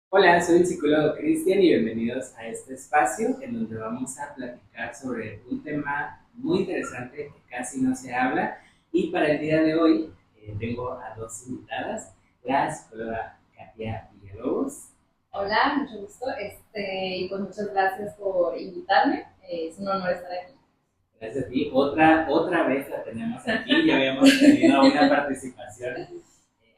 Hola, soy el psicólogo Cristian y bienvenidos a este espacio en donde vamos a platicar sobre un tema muy interesante que casi no se habla. Y para el día de hoy tengo a dos invitadas, la psicóloga Katia Villalobos. Hola, mucho gusto. Y pues muchas gracias por invitarme. Es un honor estar aquí. Gracias a ti. Otra vez la tenemos aquí, ya habíamos tenido una participación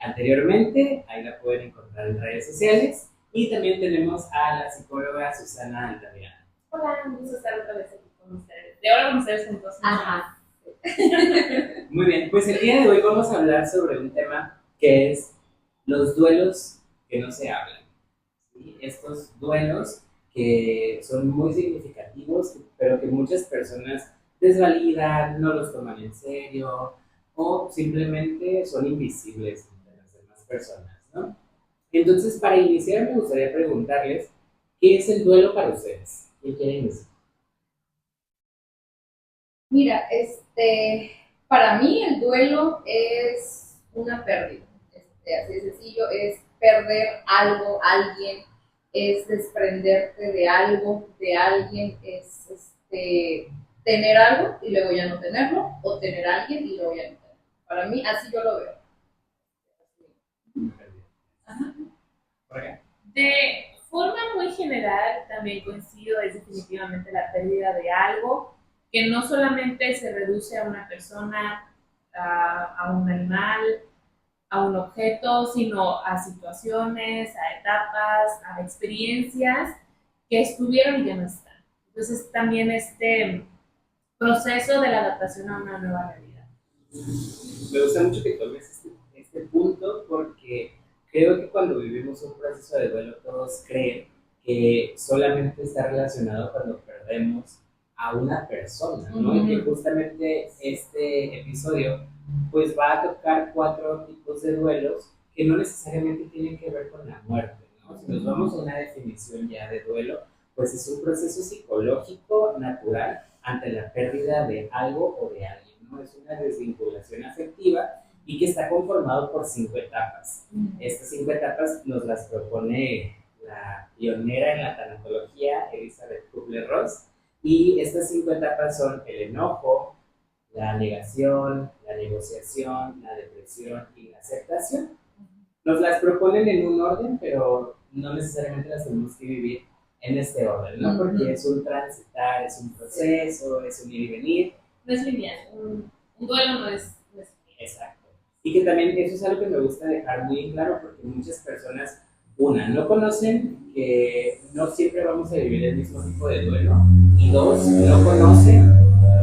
anteriormente, ahí la pueden encontrar en redes sociales. Y también tenemos a la psicóloga Susana Altamirano. Hola, un gusto estar otra vez aquí con ustedes. De ahora con ustedes juntos. Ajá. Muy bien, pues el día de hoy vamos a hablar sobre un tema que es los duelos que no se hablan. ¿Sí? Estos duelos que son muy significativos, pero que muchas personas desvalidan, no los toman en serio o simplemente son invisibles de las demás personas, ¿no? Entonces, para iniciar, me gustaría preguntarles, ¿qué es el duelo para ustedes? ¿Qué quieren decir? Mira, para mí el duelo es una pérdida. Así de sencillo, es perder algo, alguien, es desprenderte de algo, de alguien, es tener algo y luego ya no tenerlo, o tener a alguien y luego ya no tenerlo. Para mí, así yo lo veo. Ajá. De forma muy general, también coincido, es definitivamente la pérdida de algo que no solamente se reduce a una persona, a un animal, a un objeto, sino a situaciones, a etapas, a experiencias que estuvieron y ya no están. Entonces también este proceso de la adaptación a una nueva realidad. Me gusta mucho que tomes este punto porque creo que cuando vivimos un proceso de duelo todos creen que solamente está relacionado cuando perdemos a una persona, ¿no? Y que justamente este episodio pues va a tocar cuatro tipos de duelos que no necesariamente tienen que ver con la muerte, ¿no? Si nos vamos a una definición ya de duelo, pues es un proceso psicológico natural ante la pérdida de algo o de alguien, ¿no? Es una desvinculación afectiva y que está conformado por 5 etapas. Estas 5 etapas nos las propone la pionera en la tanatología, Elizabeth Kubler-Ross, y estas 5 etapas son el enojo, la negación, la negociación, la depresión y la aceptación. Nos las proponen en un orden, pero no necesariamente las tenemos que vivir en este orden, ¿no? Porque es un transitar, es un proceso, es un ir y venir. No es lineal, un duelo no es lineal. Exacto. Y que también eso es algo que me gusta dejar muy en claro porque muchas personas, una, no conocen que no siempre vamos a vivir el mismo tipo de duelo y dos, no conocen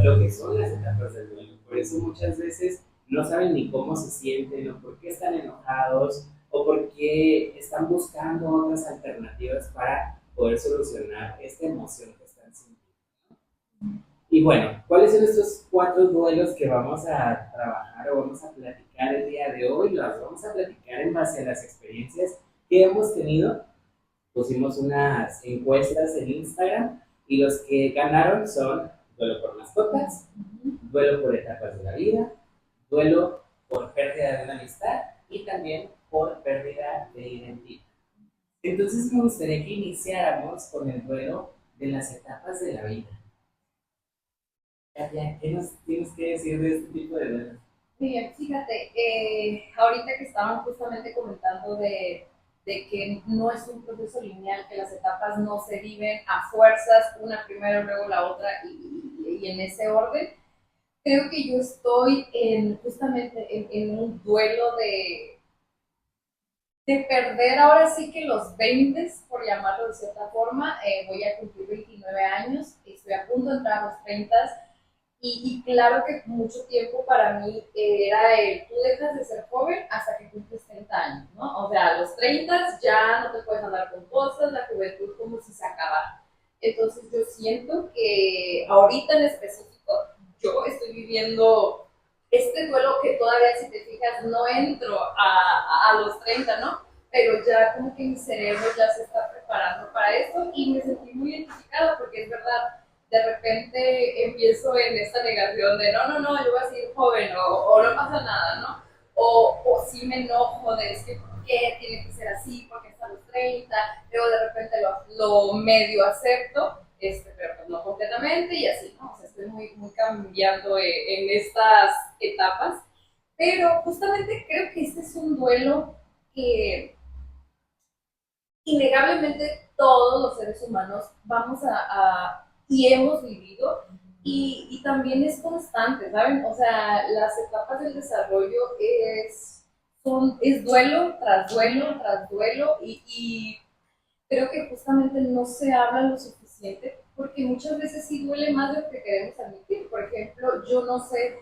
lo que son las etapas del duelo. Por eso muchas veces no saben ni cómo se sienten o por qué están enojados o por qué están buscando otras alternativas para poder solucionar esta emoción que están sintiendo. Y bueno, ¿cuáles son estos cuatro duelos que vamos a trabajar o vamos a platicar el día de hoy? Los vamos a platicar en base a las experiencias que hemos tenido. Pusimos unas encuestas en Instagram y los que ganaron son duelo por mascotas, duelo por etapas de la vida, duelo por pérdida de una amistad y también por pérdida de identidad. Entonces me gustaría que iniciáramos con el duelo de las etapas de la vida. Katia, ¿qué nos tienes que decir de este tipo de duelos? Bien, fíjate, ahorita que estaban justamente comentando de que no es un proceso lineal, que las etapas no se viven a fuerzas, una primero, luego la otra y en ese orden, creo que yo estoy justamente en un duelo de perder ahora sí que los 20, por llamarlo de cierta forma, voy a cumplir 29 años, estoy a punto de entrar a los 30 y claro que mucho tiempo para mí era el, tú dejas de ser joven hasta que cumples 30 años, ¿no? O sea, a los 30 ya no te puedes andar con cosas, la juventud como si se acabara. Entonces yo siento que ahorita en específico yo estoy viviendo este duelo que todavía si te fijas no entro a los 30, ¿no? Pero ya como que mi cerebro ya se está preparando para esto y me sentí muy identificada porque es verdad, de repente empiezo en esta negación de no, no, no, yo voy a seguir joven o no pasa nada, ¿no? O sí me enojo de es que qué tiene que ser así, porque hasta los 30, luego de repente lo medio acepto, pero pues no completamente y así, ¿no? O sea, estoy muy cambiando en estas etapas, pero justamente creo que este es un duelo que innegablemente todos los seres humanos vamos y hemos vivido y también es constante, ¿saben? O sea, las etapas del desarrollo es duelo tras duelo tras duelo y creo que justamente no se habla lo suficiente porque muchas veces sí duele más de lo que queremos admitir. Por ejemplo, yo no sé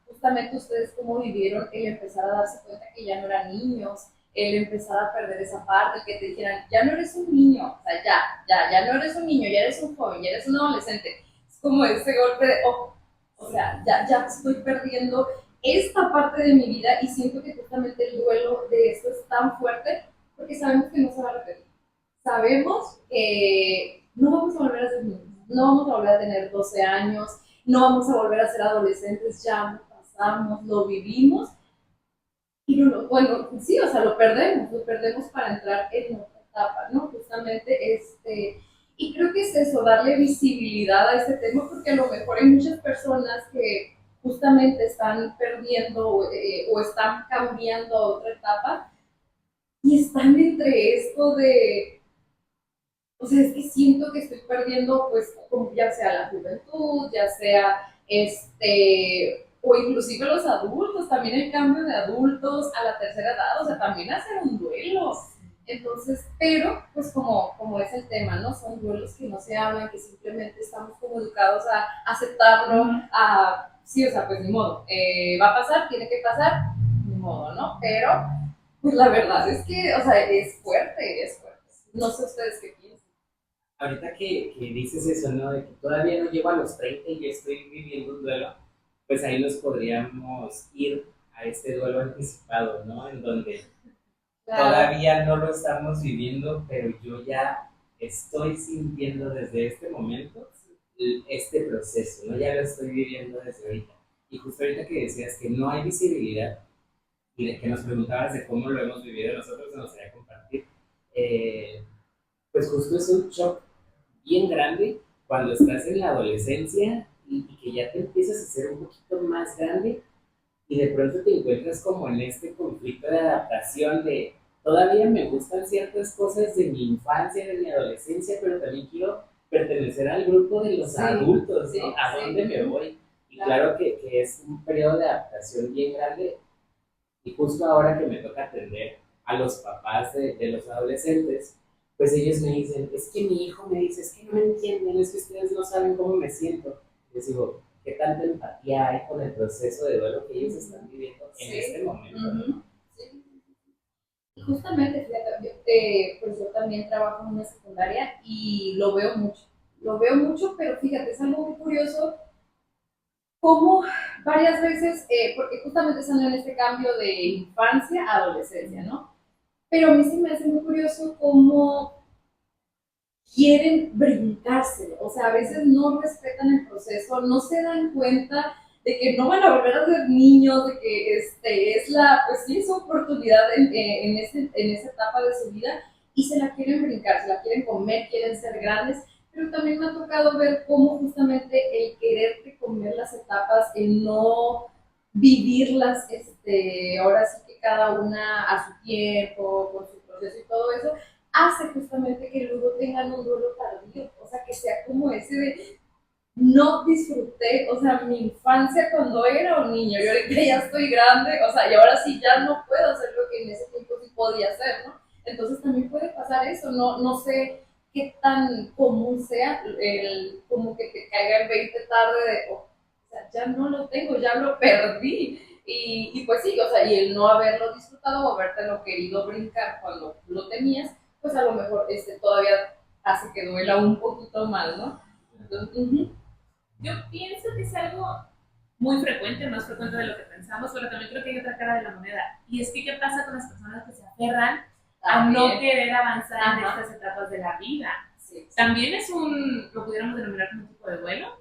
justamente ustedes cómo vivieron el empezar a darse cuenta que ya no eran niños, el empezar a perder esa parte, que te dijeran, ya no eres un niño, o sea, ya no eres un niño, ya eres un joven, ya eres un adolescente. Es como ese golpe de, oh, o sea, ya estoy perdiendo esta parte de mi vida y siento que justamente el duelo de esto es tan fuerte porque sabemos que no se va a repetir. Sabemos que no vamos a volver a ser niños, no vamos a volver a tener 12 años, no vamos a volver a ser adolescentes, ya lo pasamos, lo vivimos y bueno, sí, o sea, lo perdemos para entrar en otra etapa, ¿no? Justamente y creo que es eso, darle visibilidad a este tema, porque a lo mejor hay muchas personas que justamente están perdiendo o están cambiando a otra etapa y están entre esto de, o sea, es que siento que estoy perdiendo, pues, como ya sea la juventud, ya sea o inclusive los adultos, también el cambio de adultos a la tercera edad, o sea, también hacer un duelo. Entonces, pero, pues como es el tema, ¿no? Son duelos que no se hablan, que simplemente estamos como educados a aceptarlo, sí, o sea, pues ni modo, va a pasar, tiene que pasar, ni modo, ¿no? Pero, pues la verdad es que, o sea, es fuerte, es fuerte. No sé ustedes qué piensan. Ahorita que dices eso, ¿no? De que todavía no llego a los 30 y ya estoy viviendo un duelo, pues ahí nos podríamos ir a este duelo anticipado, ¿no? En donde todavía no lo estamos viviendo, pero yo ya estoy sintiendo desde este momento este proceso, ¿no? Ya lo estoy viviendo desde ahorita. Y justo ahorita que decías que no hay visibilidad y de que nos preguntabas de cómo lo hemos vivido nosotros, nos gustaría compartir. Pues justo es un shock bien grande cuando estás en la adolescencia y que ya te empiezas a ser un poquito más grande y de pronto te encuentras como en este conflicto de adaptación de todavía me gustan ciertas cosas de mi infancia, de mi adolescencia, pero también quiero pertenecer al grupo de los adultos, ¿no? Sí, ¿A dónde me voy? Y claro que es un periodo de adaptación bien grande y justo ahora que me toca atender a los papás de los adolescentes, pues ellos me dicen, es que mi hijo me dice, es que no me entienden, es que ustedes no saben cómo me siento. Les digo, ¿qué tanta empatía hay con el proceso de duelo que ellos están viviendo en este momento? Sí. Y justamente, fíjate, pues yo también trabajo en una secundaria y lo veo mucho, pero fíjate, es algo muy curioso como varias veces, porque justamente están en este cambio de infancia a adolescencia, ¿no? Pero a mí sí me hace muy curioso cómo quieren brincárselo, o sea, a veces no respetan el proceso, no se dan cuenta de que no van a volver a ser niños, de que pues sí, es oportunidad en esa etapa de su vida y se la quieren brincar, se la quieren comer, quieren ser grandes, pero también me ha tocado ver cómo justamente el quererte comer las etapas, el no vivirlas, ahora sí que cada una a su tiempo, con su proceso y todo eso, hace justamente que luego tengan un duelo tardío, o sea, que sea como ese de no disfruté, o sea, mi infancia cuando era un niño, y ahorita ya estoy grande, o sea, y ahora sí ya no puedo hacer lo que en ese tiempo sí podía hacer, ¿no? Entonces también puede pasar eso, no sé qué tan común sea como que te caiga el 20 tarde de, o sea, ya no lo tengo, ya lo perdí. Y pues sí, o sea, y el no haberlo disfrutado o habértelo querido brincar cuando lo tenías, pues a lo mejor todavía hace que duela un poquito más, ¿no? Entonces, Yo pienso que es algo muy frecuente, más frecuente de lo que pensamos, pero también creo que hay otra cara de la moneda. Y es que, ¿qué pasa con las personas que se aferran a no querer avanzar en estas etapas de la vida? Sí. También lo pudiéramos denominar como un tipo de duelo.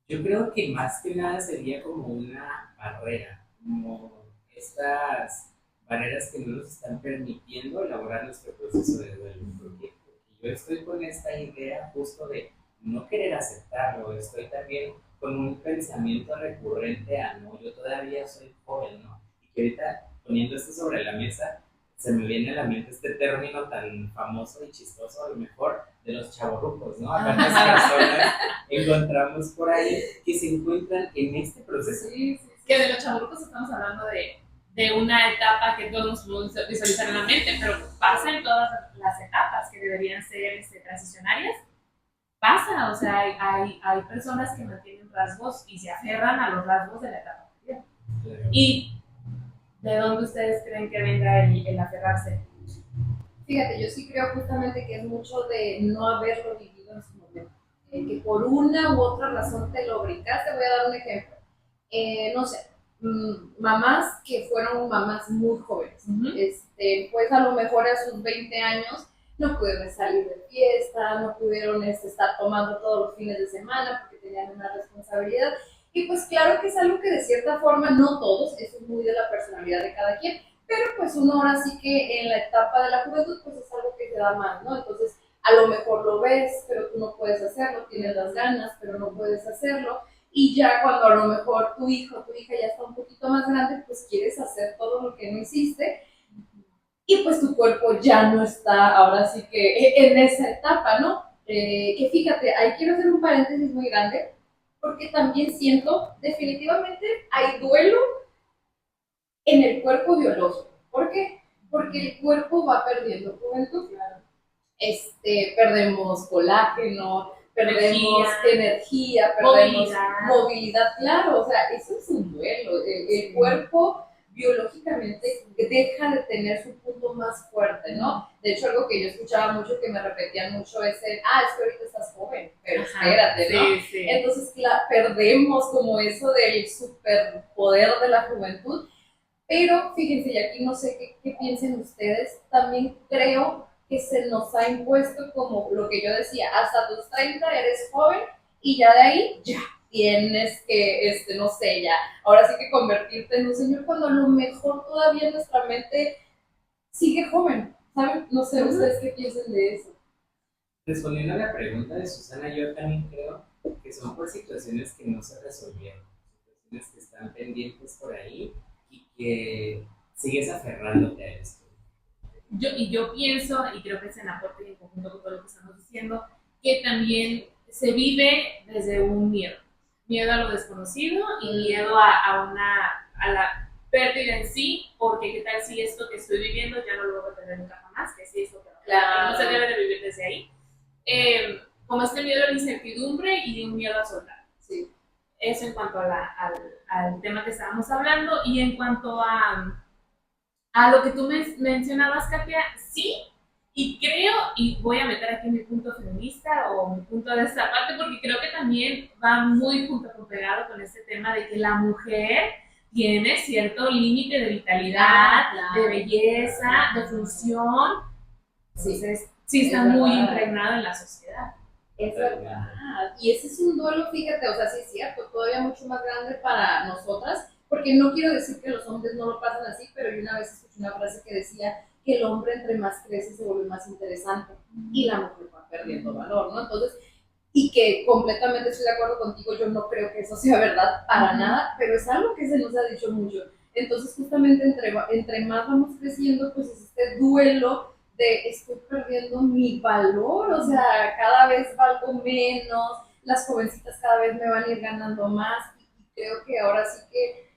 Yo creo que más que nada sería como una barrera, como estas barreras que no nos están permitiendo elaborar nuestro proceso de duelo. Porque yo estoy con esta idea justo de no querer aceptarlo, estoy también con un pensamiento recurrente a no, yo todavía soy joven, ¿no? Y que ahorita poniendo esto sobre la mesa, se me viene a la mente este término tan famoso y chistoso, a lo mejor, de los chavorrucos, ¿no? A cuántas personas encontramos por ahí que se encuentran en este proceso. Sí, sí, sí. Que de los chavorrucos estamos hablando de una etapa que todos nos podemos visualizar en la mente, pero pasa en todas las etapas que deberían ser transicionarias. Pasa, o sea, hay personas que mantienen rasgos y se aferran a los rasgos de la etapa anterior. Claro. ¿Y de dónde ustedes creen que venga el aferrarse? Fíjate, yo sí creo justamente que es mucho de no haberlo vivido en su momento. Que por una u otra razón te lo brincaste. Voy a dar un ejemplo. No sé, mamás que fueron mamás muy jóvenes. Pues a lo mejor a sus 20 años no pudieron salir de fiesta, no pudieron estar tomando todos los fines de semana porque tenían una responsabilidad. Y pues claro que es algo que de cierta forma, no todos, eso es muy de la personalidad de cada quien, pero pues uno ahora sí que en la etapa de la juventud pues es algo que te da más, ¿no? Entonces a lo mejor lo ves, pero tú no puedes hacerlo, tienes las ganas, pero no puedes hacerlo. Y ya cuando a lo mejor tu hijo o tu hija ya está un poquito más grande, pues quieres hacer todo lo que no hiciste. Y pues tu cuerpo ya no está ahora sí que en esa etapa, ¿no? Que fíjate, ahí quiero hacer un paréntesis muy grande, porque también siento, definitivamente hay duelo en el cuerpo biológico. ¿Por qué? Porque el cuerpo va perdiendo juventud. Perdemos colágeno, perdemos energía, perdemos movilidad, claro, o sea, eso es un duelo. El cuerpo biológicamente deja de tener su punto más fuerte, ¿no? De hecho, algo que yo escuchaba mucho, que me repetían mucho, es es que ahorita estás joven, pero espérate, ¿no? Sí, sí. Entonces, perdemos como eso del superpoder de la juventud, pero fíjense, y aquí no sé qué piensen ustedes, también creo que se nos ha impuesto como lo que yo decía, hasta tus 30 eres joven y ya de ahí ya tienes que, no sé, ya, ahora sí que convertirte en un señor cuando a lo mejor todavía nuestra mente sigue joven, ¿saben? No sé ustedes qué piensan de eso. Respondiendo a la pregunta de Susana, yo también creo que son por situaciones que no se resolvieron, situaciones que están pendientes por ahí y que sigues aferrándote a esto. Yo pienso, y creo que es en aporte y en conjunto con todo lo que estamos diciendo, que también se vive desde un miedo. Miedo a lo desconocido y miedo a la pérdida en sí, porque qué tal si esto que estoy viviendo ya no lo voy a tener nunca jamás, que sí es lo que no se debe de vivir desde ahí. Como este miedo a la incertidumbre y un miedo a soltar. Sí. Eso en cuanto al tema que estábamos hablando. Y en cuanto a lo que tú mencionabas, Katia, sí, y creo, y voy a meter aquí mi punto feminista o mi punto de esta parte, porque creo que también va muy junto con pegado con este tema de que la mujer tiene cierto límite de vitalidad, de belleza, de función. Entonces, sí está muy impregnado en la sociedad. Es verdad. Y ese es un duelo, fíjate, o sea, sí es cierto, todavía mucho más grande para nosotras, porque no quiero decir que los hombres no lo pasan así, pero yo una vez escuché una frase que decía que el hombre entre más crece se vuelve más interesante y la mujer va perdiendo valor, ¿no? Entonces, y que completamente estoy de acuerdo contigo, yo no creo que eso sea verdad para nada, pero es algo que se nos ha dicho mucho. Entonces, justamente entre más vamos creciendo, pues es este duelo de estoy perdiendo mi valor, o sea, cada vez valgo menos, las jovencitas cada vez me van a ir ganando más, y creo que ahora sí que,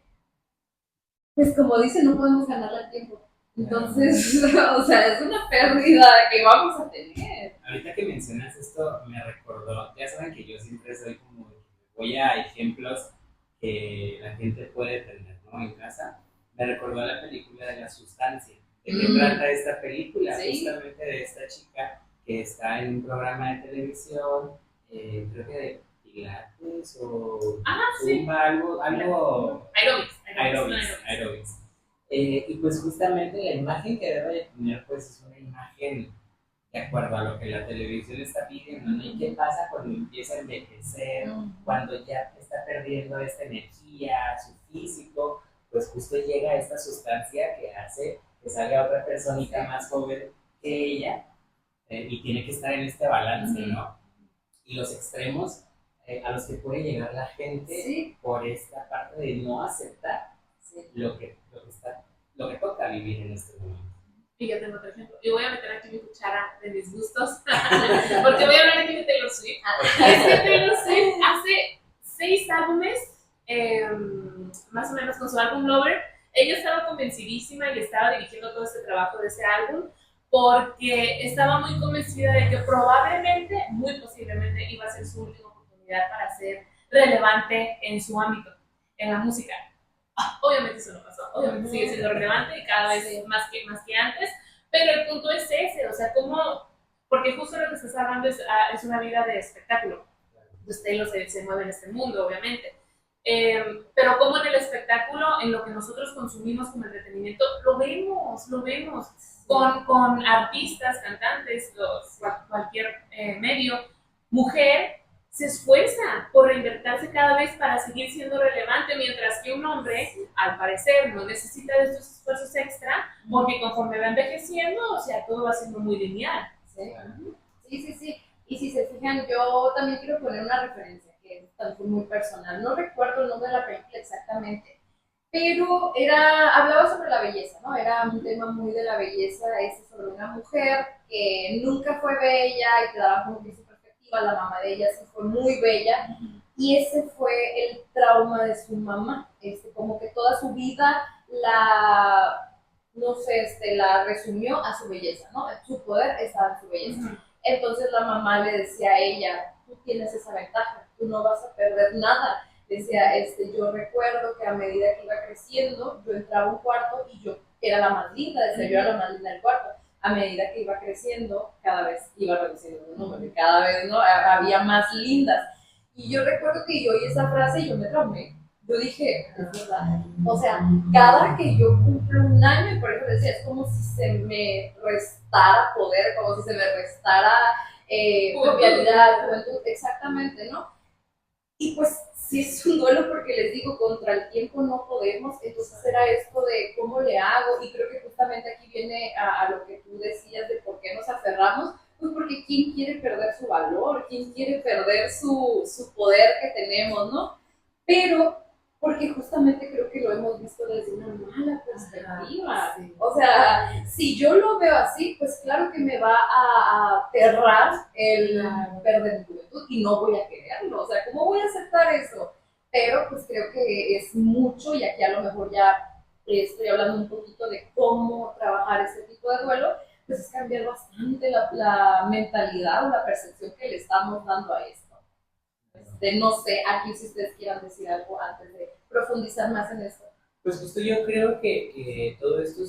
pues como dicen, no podemos ganarle al tiempo. Entonces, o sea, es una pérdida que vamos a tener. Ahorita que mencionas esto, me recordó, ya saben que yo siempre soy como, voy a ejemplos que la gente puede tener, ¿no? En casa. Me recordó a la película de La Sustancia. ¿De qué trata esta película? Sí. Justamente de esta chica que está en un programa de televisión, creo que de pilates o zumba, algo aerobics. Y pues justamente la imagen que debe de poner pues es una imagen de acuerdo a lo que la televisión está pidiendo, ¿no? ¿Y qué pasa cuando empieza a envejecer, cuando ya está perdiendo esta energía, su físico? pues justo llega esta sustancia que hace que salga otra personita más joven que ella, y tiene que estar en este balance, ¿no? Y los extremos a los que puede llegar la gente por esta parte de no aceptar lo que toca vivir en este momento. Y yo tengo otro ejemplo. Y voy a meter aquí mi cuchara de mis gustos, porque voy a hablar aquí de Taylor Swift. Es que Taylor Swift hace 6 álbumes, más o menos con su álbum Lover, ella estaba convencidísima y estaba dirigiendo todo este trabajo de ese álbum porque estaba muy convencida de que probablemente, muy posiblemente, iba a ser su última oportunidad para ser relevante en su ámbito, en la música. Obviamente eso no pasó, obviamente sigue siendo relevante y cada vez más que antes, pero el punto es ese, o sea, cómo, porque justo lo que estás hablando es una vida de espectáculo. Entonces Taylor se mueve en este mundo, obviamente. Pero como en el espectáculo, en lo que nosotros consumimos como entretenimiento, lo vemos con artistas, cantantes, cualquier medio, mujer se esfuerza por reinventarse cada vez para seguir siendo relevante, mientras que un hombre, al parecer, no necesita de estos esfuerzos extra, porque conforme va envejeciendo, o sea, todo va siendo muy lineal. Sí. Y si se fijan, yo también quiero poner una referencia que es tanto muy personal. No recuerdo el nombre de la película exactamente, pero hablaba sobre la belleza, ¿no? Era un tema muy de la belleza, sobre una mujer que nunca fue bella y te daba como que su perspectiva, la mamá de ella sí fue muy bella, y ese fue el trauma de su mamá, como que toda su vida la resumió a su belleza, ¿no? Su poder estaba en su belleza. Entonces la mamá le decía a ella, tú tienes esa ventaja, tú no vas a perder nada. Decía, yo recuerdo que a medida que iba creciendo, yo entraba a un cuarto y yo era la más linda, decía, yo era la más linda del cuarto. A medida que iba creciendo, cada vez iba reduciendo el número, cada vez, ¿no? Había más lindas. Y yo recuerdo que yo oí esa frase y yo me traumé. Yo dije, es verdad. O sea, cada que yo cumplo un año, y por eso decía, es como si se me restara poder, como si se me restara jovialidad, juventud, exactamente, ¿no? Y pues sí es un duelo porque les digo, contra el tiempo no podemos, entonces era esto de cómo le hago, y creo que justamente aquí viene a lo que tú decías de por qué nos aferramos, pues porque ¿quién quiere perder su valor? ¿Quién quiere perder su poder que tenemos, no? Pero porque justamente creo que lo hemos visto desde una mala perspectiva. O sea, si yo lo veo así, pues claro que me va a aterrar el perder mi juventud y no voy a quererlo. O sea, ¿cómo voy a aceptar eso? Pero pues creo que es mucho, y aquí a lo mejor ya estoy hablando un poquito de cómo trabajar este tipo de duelo, pues es cambiar bastante la mentalidad o la percepción que le estamos dando a esto. No sé, aquí si ustedes quieran decir algo antes de profundizar más en esto. Pues justo yo creo que todo esto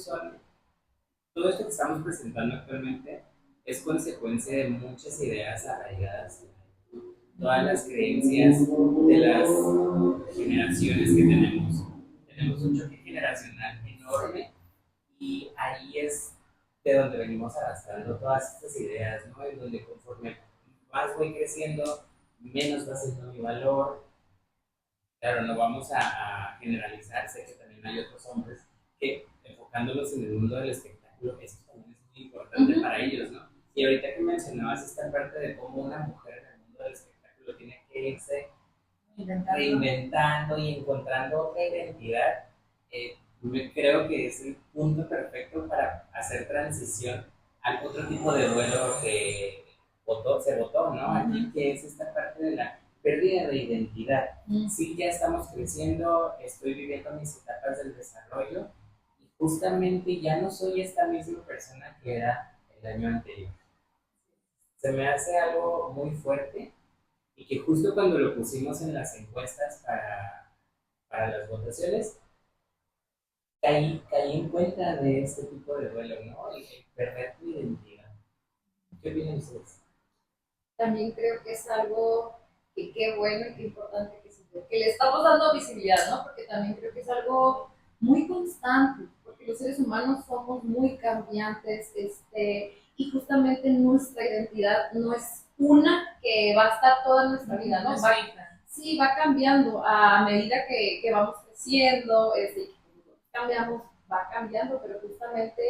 que estamos presentando actualmente es consecuencia de muchas ideas arraigadas, todas las creencias de las generaciones que tenemos. Tenemos un choque generacional enorme y ahí es de donde venimos arrastrando todas estas ideas, ¿no? En donde conforme más voy creciendo, menos va siendo mi valor. Claro, no vamos a generalizar, sé que también hay otros hombres que, enfocándolos en el mundo del espectáculo, eso también es muy importante para ellos, ¿no? Y ahorita que mencionabas esta parte de cómo una mujer en el mundo del espectáculo tiene que irse reinventando y encontrando otra identidad, creo que es el punto perfecto para hacer transición al otro tipo de duelo que se votó, ¿no? Aquí, que es esta parte de la pérdida de identidad. Sí, ya estamos creciendo, estoy viviendo mis etapas del desarrollo y justamente ya no soy esta misma persona que era el año anterior. Se me hace algo muy fuerte y que justo cuando lo pusimos en las encuestas para las votaciones, caí en cuenta de este tipo de duelo, ¿no? El perder tu identidad. ¿Qué opinan ustedes? También creo que es algo que qué bueno y qué importante que le estamos dando visibilidad, ¿no? Porque también creo que es algo muy constante, porque los seres humanos somos muy cambiantes, y justamente nuestra identidad no es una que va a estar toda nuestra vida, ¿no? Va cambiando a medida que vamos creciendo, cambiamos, va cambiando, pero justamente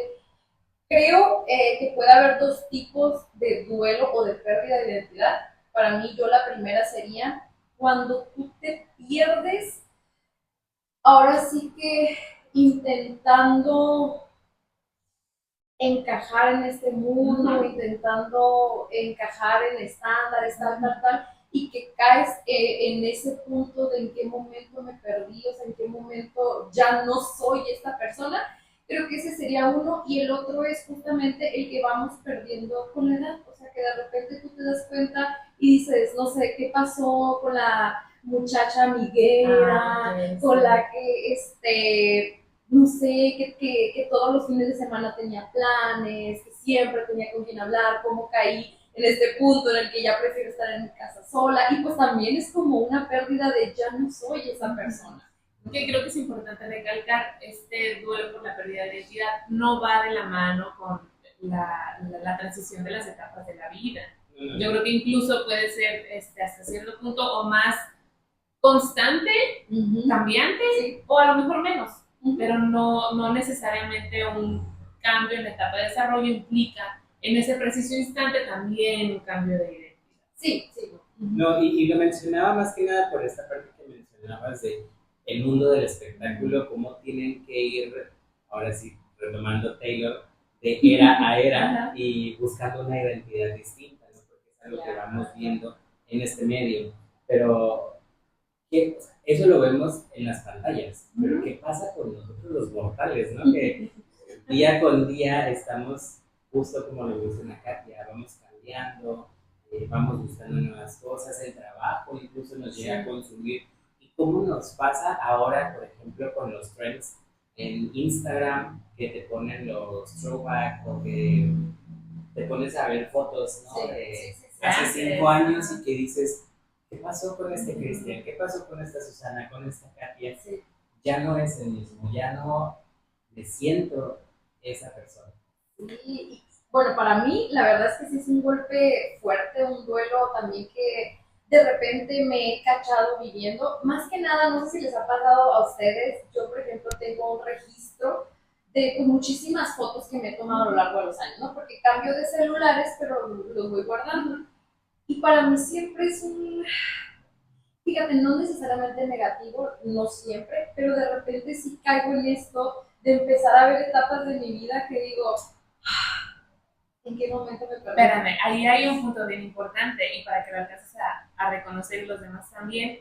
creo que puede haber dos tipos de duelo o de pérdida de identidad. Para mí, yo la primera sería cuando tú te pierdes, ahora sí que intentando encajar en este mundo, intentando encajar en estándares, tal, y que caes en ese punto de en qué momento me perdí, o sea, en qué momento ya no soy esta persona. Creo que ese sería uno, y el otro es justamente el que vamos perdiendo con la edad, o sea, que de repente tú te das cuenta y dices, no sé, ¿qué pasó con la muchacha amiguera, con la que, no sé, que todos los fines de semana tenía planes, que siempre tenía con quien hablar, cómo caí en este punto en el que ya prefiero estar en mi casa sola, y pues también es como una pérdida de ya no soy esa persona. Que creo que es importante recalcar, este duelo por la pérdida de identidad no va de la mano con la transición de las etapas de la vida. Yo creo que incluso puede ser hasta cierto punto o más constante, cambiante, sí, o a lo mejor menos, pero no necesariamente un cambio en la etapa de desarrollo implica en ese preciso instante también un cambio de identidad. Sí, sí. No, y lo mencionaba más que nada por esta parte que mencionabas de el mundo del espectáculo, cómo tienen que ir, ahora sí, retomando Taylor, de era a era y buscando una identidad distinta, ¿no? Porque es algo que vamos viendo en este medio. Pero eso lo vemos en las pantallas, pero ¿qué pasa con nosotros los mortales, ¿no? Que día con día estamos, justo como lo menciona Katia, vamos cambiando, vamos buscando nuevas cosas, el trabajo incluso nos llega a consumir. ¿Y cómo nos pasa ahora, por ejemplo, con los trends en Instagram, que te ponen los throwback o que te pones a ver fotos, ¿no? De hace 5 años y que dices, ¿qué pasó con este Cristian? ¿Qué pasó con esta Susana? ¿Con esta Katia? Ya no es el mismo, ya no me siento esa persona. Sí, bueno, para mí la verdad es que sí es un golpe fuerte, un duelo también que de repente me he cachado viviendo. Más que nada, no sé si les ha pasado a ustedes, yo por ejemplo tengo un registro de muchísimas fotos que me he tomado a lo largo de los años, ¿no? Porque cambio de celulares, pero los voy guardando. Y para mí siempre es un, fíjate, no necesariamente negativo, no siempre, pero de repente sí caigo en esto de empezar a ver etapas de mi vida que digo, ¿en qué momento me perdí? Espérame, ahí hay un punto bien importante y para que lo alcances a reconocer y los demás también.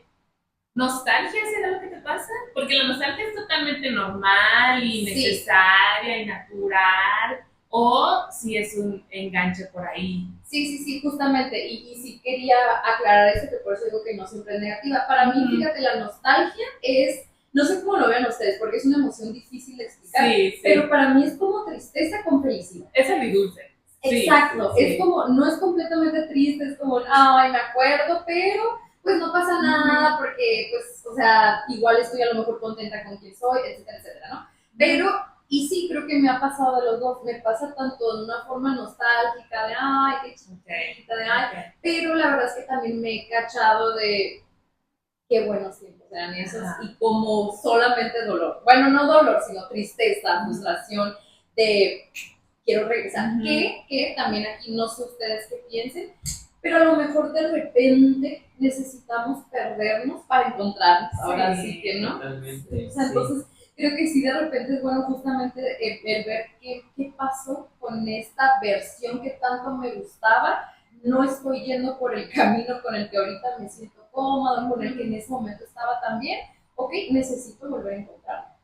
¿Nostalgia será lo que te pasa? Porque la nostalgia es totalmente normal y necesaria y natural, o si es un enganche por ahí. Sí, justamente, y sí quería aclarar eso, que por eso digo que no siempre es negativa. Para mí, fíjate, la nostalgia es, no sé cómo lo vean ustedes, porque es una emoción difícil de explicar, pero para mí es como tristeza con felicidad. Es agridulce. Exacto, es como, no es completamente triste, es como, ay, me acuerdo, pero pues no pasa nada porque, pues, o sea, igual estoy a lo mejor contenta con quien soy, etcétera, etcétera, ¿no? Pero, y sí, creo que me ha pasado de los dos, me pasa tanto de una forma nostálgica, de, ay, qué chiquita, de, ay, pero la verdad es que también me he cachado de qué buenos tiempos eran esos, y como solamente dolor, bueno, no dolor, sino tristeza, frustración, de quiero regresar, que también aquí no sé ustedes qué piensen, pero a lo mejor de repente necesitamos perdernos para encontrarnos, ahora sí que no. Totalmente. O sea, entonces creo que sí de repente es bueno justamente el ver qué pasó con esta versión que tanto me gustaba. No estoy yendo por el camino con el que ahorita me siento cómoda, con el que en ese momento estaba tan bien. Ok, necesito volver a encontrarme.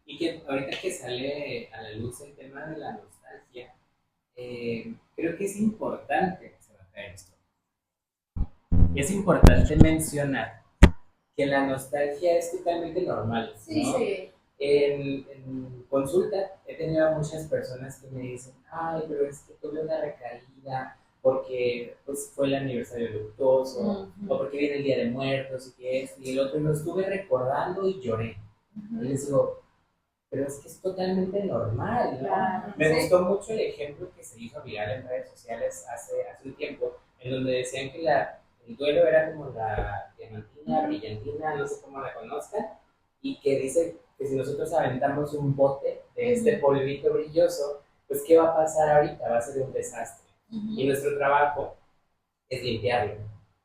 Y que ahorita que sale a la luz el tema de la nostalgia, creo que es importante, se va a caer esto, es importante mencionar que la nostalgia es totalmente normal, ¿no? Sí. En consulta he tenido a muchas personas que me dicen, ay, pero es que tuve una recaída porque pues, fue el aniversario luctuoso, o porque viene el Día de Muertos, y que esto y el otro, y lo estuve recordando y lloré. Y les digo, pero es que es totalmente normal, ¿no? Claro, Me gustó mucho el ejemplo que se hizo viral en redes sociales hace un tiempo, en donde decían que el duelo era como la diamantina, brillantina, no sé cómo la conozcan, y que dice que si nosotros aventamos un bote de este polvito brilloso, pues ¿qué va a pasar ahorita? Va a ser un desastre. Y nuestro trabajo es limpiarlo.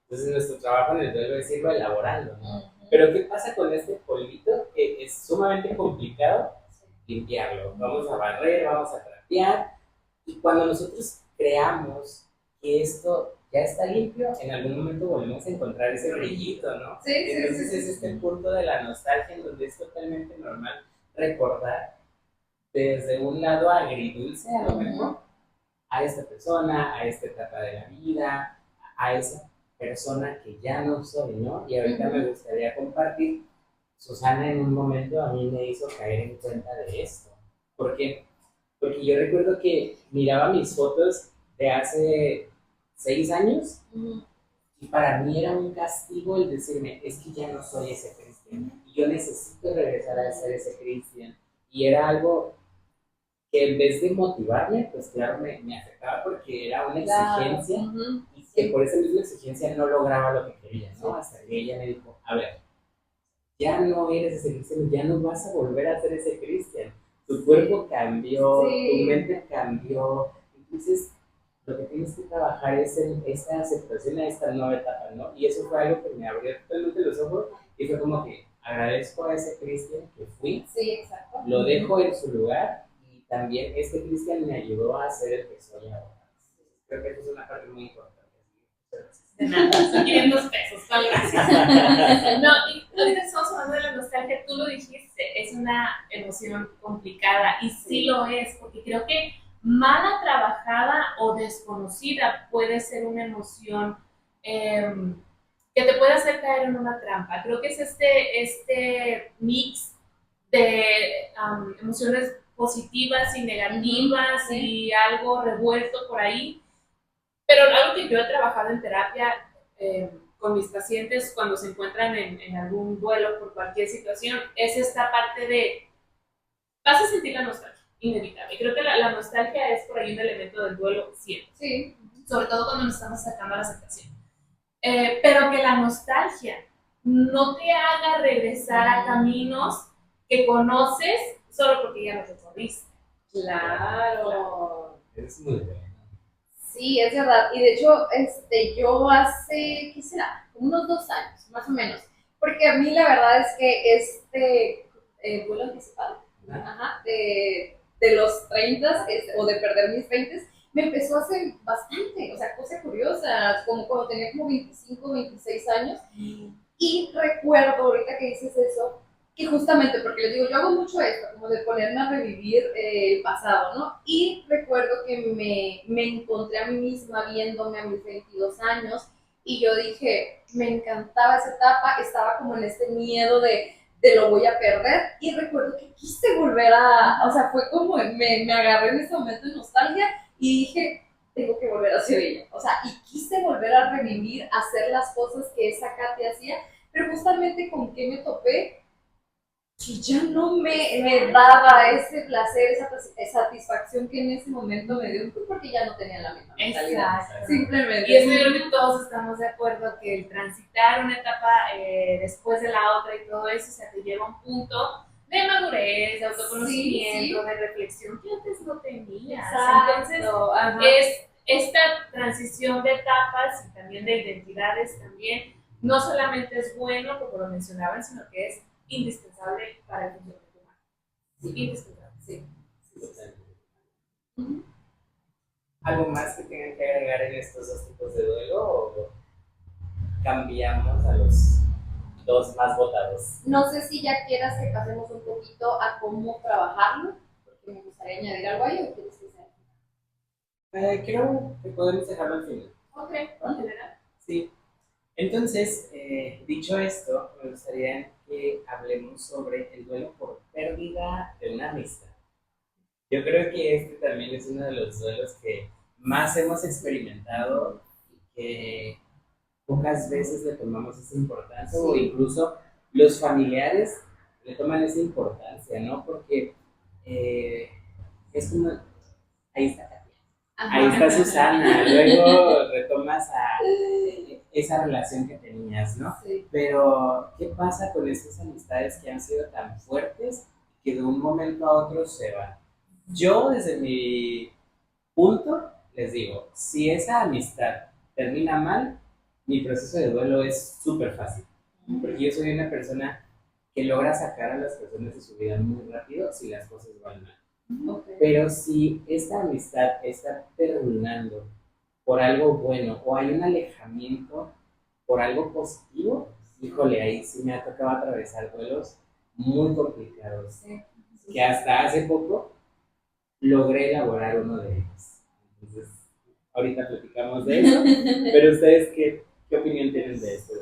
Entonces nuestro trabajo en el duelo es irlo elaborando, ¿no? Pero ¿qué pasa con este polvito? Que es sumamente complicado limpiarlo. Vamos a barrer, vamos a trapear, y cuando nosotros creamos que esto ya está limpio, en algún momento volvemos a encontrar ese brillito, ¿no? Sí, Entonces sí, es este punto de la nostalgia en donde es totalmente normal recordar desde un lado agridulce a lo mejor a esta persona, a esta etapa de la vida, a esa persona que ya no soy, ¿no? Y ahorita me gustaría compartir, Susana en un momento a mí me hizo caer en cuenta de esto. ¿Por qué? Porque yo recuerdo que miraba mis fotos de hace 6 años y para mí era un castigo el decirme, es que ya no soy ese Cristian y yo necesito regresar a ser ese Cristian. Y era algo que en vez de motivarme, pues claro, me afectaba porque era una exigencia y que por esa misma exigencia no lograba lo que quería, ¿no? Hasta que ella me dijo, a ver, ya no eres ese Cristian, ya no vas a volver a ser ese Cristian. Tu cuerpo cambió, tu mente cambió. Entonces, lo que tienes que trabajar es en esta aceptación a esta nueva etapa, ¿no? Y eso fue algo que me abrió totalmente los ojos y fue como que agradezco a ese Cristian que fui, lo dejo en su lugar y también este Cristian me ayudó a ser el que soy ahora. Creo que eso es una parte muy importante. De nada, son 500 pesos, ¿cuál gracias? No, y ahorita estamos hablando de la nostalgia, tú lo dijiste, es una emoción complicada y sí lo es, porque creo que mala trabajada o desconocida puede ser una emoción que te puede hacer caer en una trampa. Creo que es este mix de emociones positivas y negativas y algo revuelto por ahí. Pero algo que yo he trabajado en terapia con mis pacientes cuando se encuentran en algún duelo por cualquier situación es esta parte de, vas a sentir la nostalgia, inevitable. Creo que la nostalgia es por ahí un elemento del duelo siempre. Sí. Sobre todo cuando nos estamos acercando a la aceptación. Pero que la nostalgia no te haga regresar a caminos que conoces solo porque ya los recorriste. Claro. Es muy bueno. Sí, es verdad. Y de hecho, yo hace, ¿qué será? Como unos 2 años, más o menos. Porque a mí la verdad es que vuelo anticipado, de los 30 o de perder mis 20, me empezó a hacer bastante, o sea, cosa curiosa, como cuando tenía como 25, 26 años. Y recuerdo, ahorita que dices eso, que justamente, porque les digo, yo hago mucho esto, como de ponerme a revivir el pasado, ¿no? Y recuerdo que me encontré a mí misma viéndome a mis 22 años y yo dije, me encantaba esa etapa, estaba como en este miedo de lo voy a perder y recuerdo que quise volver o sea, fue como, me agarré en ese momento de nostalgia y dije, tengo que volver a ser ella, o sea, y quise volver a revivir, hacer las cosas que esa Katy hacía, pero justamente con qué me topé, que ya no me daba ese placer, esa satisfacción que en ese momento me dio, porque ya no tenía la misma mentalidad. Exacto. Simplemente. Y eso yo creo que todos estamos de acuerdo que el transitar una etapa después de la otra y todo eso, o sea, te lleva a un punto de madurez, de autoconocimiento, de reflexión que antes no tenías. Entonces, es esta transición de etapas y también de identidades también, no solamente es bueno, como lo mencionaban, sino que es indispensable para el funcionamiento humano. Sí, indispensable, sí. ¿Algo más que tengan que agregar en estos dos tipos de duelo o cambiamos a los dos más votados? No sé si ya quieras que pasemos un poquito a cómo trabajarlo, porque me gustaría añadir algo ahí o quieres que sea. Creo que podemos dejarlo al final. Ok, en general. Sí. Entonces, dicho esto, me gustaría que hablemos sobre el duelo por pérdida de una amistad. Yo creo que este también es uno de los duelos que más hemos experimentado y que pocas veces le tomamos esa importancia, o incluso los familiares le toman esa importancia, ¿no? Porque es como, ahí está Katia. ahí está Susana, luego retomas a esa relación que tenías, ¿no? Sí. Pero, ¿qué pasa con esas amistades que han sido tan fuertes que de un momento a otro se van? Yo, desde mi punto, les digo, si esa amistad termina mal, mi proceso de duelo es súper fácil, porque yo soy una persona que logra sacar a las personas de su vida muy rápido si las cosas van mal. Okay. Pero si esta amistad está terminando por algo bueno o hay un alejamiento por algo positivo, híjole, ahí sí me ha tocado atravesar duelos muy complicados, Sí. que hasta hace poco logré elaborar uno de ellos. Entonces, ahorita platicamos de eso, pero ustedes, ¿qué opinión tienen de esto?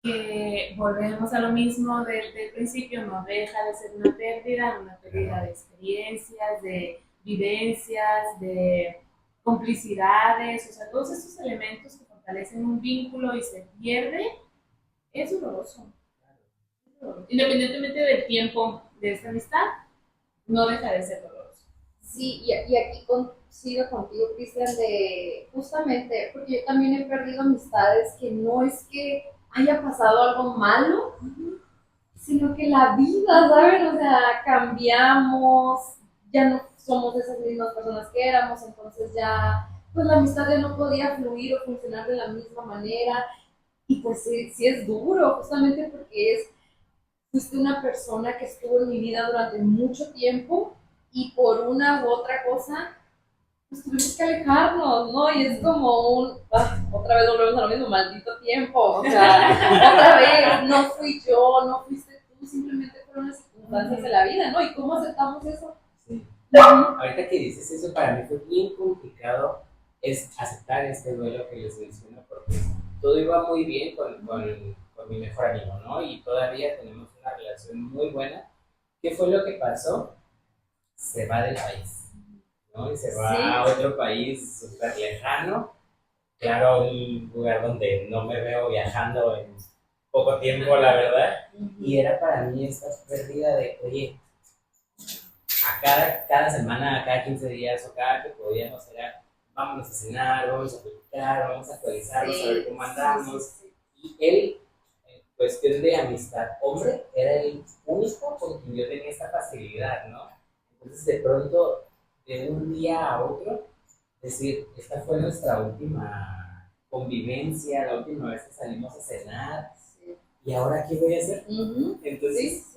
Que volvemos a lo mismo del principio, no deja de ser una pérdida de experiencias, de vivencias, de complicidades, o sea, todos estos elementos que fortalecen un vínculo y se pierde, es doloroso. Independientemente del tiempo de esta amistad, no deja de ser doloroso. Sí, y aquí coincido contigo, Cristian, de justamente, porque yo también he perdido amistades que no es que haya pasado algo malo, sino que la vida, ¿saben? O sea, cambiamos, ya no somos esas mismas personas que éramos, entonces ya, pues la amistad ya no podía fluir o funcionar de la misma manera, y pues sí, sí es duro, justamente porque fuiste una persona que estuvo en mi vida durante mucho tiempo y por una u otra cosa, pues tuvimos que alejarnos, ¿no? Y es como otra vez volvemos a lo mismo, maldito tiempo, o sea, otra vez, no fui yo, no fuiste tú, simplemente fueron las circunstancias de la vida, ¿no? ¿Y cómo aceptamos eso? Sí. Ahorita que dices eso, para mí fue bien complicado es aceptar este duelo que les menciono, porque todo iba muy bien con mi mejor amigo, ¿no? Y todavía tenemos una relación muy buena. ¿Qué fue lo que pasó? Se va del país, ¿no? Y se va a otro país súper lejano, claro, un lugar donde no me veo viajando en poco tiempo, la verdad. Y era para mí esta pérdida de, oye, cada semana, cada 15 días o cada que podíamos era, vámonos a cenar, vamos a platicar, vamos a actualizarnos, a ver cómo andamos. Y él, en cuestión de amistad, hombre, era el único con quien yo tenía esta facilidad, ¿no? Entonces, de pronto, de un día a otro, decir, esta fue nuestra última convivencia, la última vez que salimos a cenar, ¿y ahora qué voy a hacer? Entonces,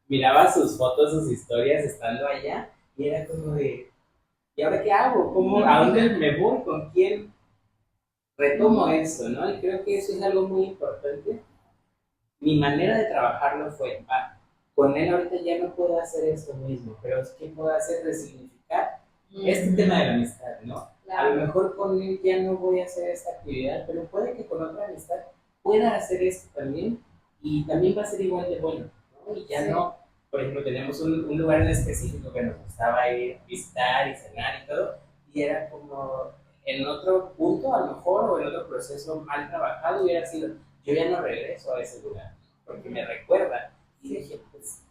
miraba sus fotos, sus historias estando allá, y era como de, ¿y ahora qué hago? ¿A dónde me voy? ¿Con quién retomo eso? ¿No? Y creo que eso es algo muy importante. Mi manera de trabajarlo fue, con él ahorita ya no puedo hacer esto mismo, pero ¿qué puedo hacer? Resignificar este tema de la amistad, ¿no? Claro. A lo mejor con él ya no voy a hacer esta actividad, pero puede que con otra amistad pueda hacer esto también, y también va a ser igual de bueno, ¿no? Y ya no, por ejemplo, tenemos un lugar en específico que nos gustaba ir, visitar y cenar y todo, y era como en otro punto, a lo mejor, o en otro proceso mal trabajado, hubiera sido, yo ya no regreso a ese lugar, porque me recuerda. Y dije, pues,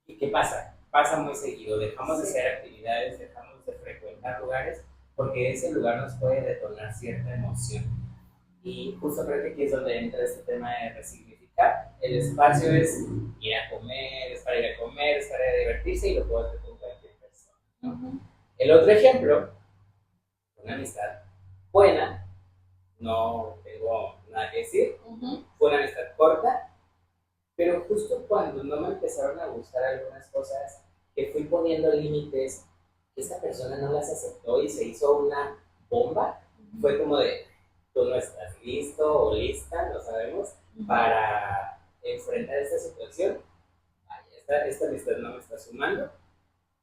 ¿qué pasa? Pasa muy seguido, dejamos de hacer actividades, dejamos de frecuentar lugares, porque ese lugar nos puede detonar cierta emoción. Y justo creo que aquí es donde entra este tema de resignificar. El espacio es ir a comer, es para ir a comer, es para ir a divertirse, y lo puedo hacer con cualquier persona, ¿no? El otro ejemplo, una amistad buena, no tengo nada que decir, fue una amistad corta, pero justo cuando no me empezaron a gustar algunas cosas, que fui poniendo límites, esta persona no las aceptó y se hizo una bomba, fue como de, tú no estás listo o lista, no sabemos, para enfrentar esta situación. Esta amistad no me está sumando,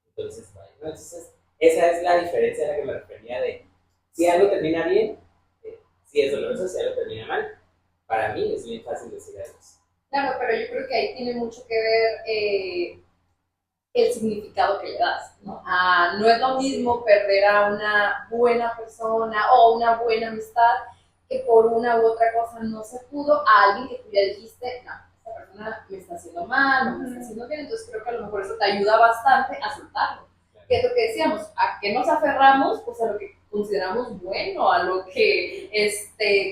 entonces vaya, ¿no? Entonces, esa es la diferencia a la que me refería de, si algo termina bien, si es doloroso, si algo termina mal, para mí es bien fácil decir adiós. Claro, pero yo creo que ahí tiene mucho que ver el significado que le das, ¿no? No es lo mismo perder a una buena persona o una buena amistad que por una u otra cosa no se pudo, a alguien que tú ya dijiste, no, esta persona me está haciendo mal, no me está haciendo bien, entonces creo que a lo mejor eso te ayuda bastante a soltarlo. que es lo que decíamos, a qué nos aferramos, pues a lo que consideramos bueno, a lo que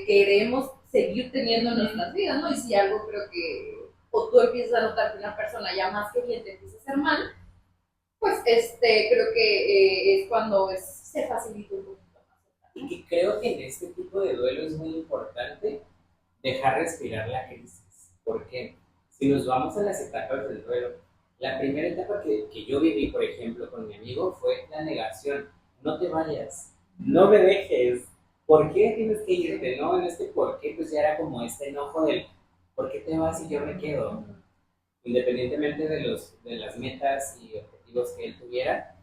queremos seguir teniendo en nuestras vidas, ¿no? Y si algo creo que, o tú empiezas a notar que una persona ya más que bien te empieza a hacer mal, pues creo que es cuando se facilita un poquito más. Y que creo que en este tipo de duelo es muy importante dejar respirar la crisis, porque si nos vamos a las etapas del duelo, la primera etapa que yo viví, por ejemplo, con mi amigo fue la negación. No te vayas, no me dejes. ¿Por qué tienes que irte? No, en este por qué, pues ya era como este enojo del ¿por qué te vas y yo me quedo? Independientemente de las metas y objetivos que él tuviera,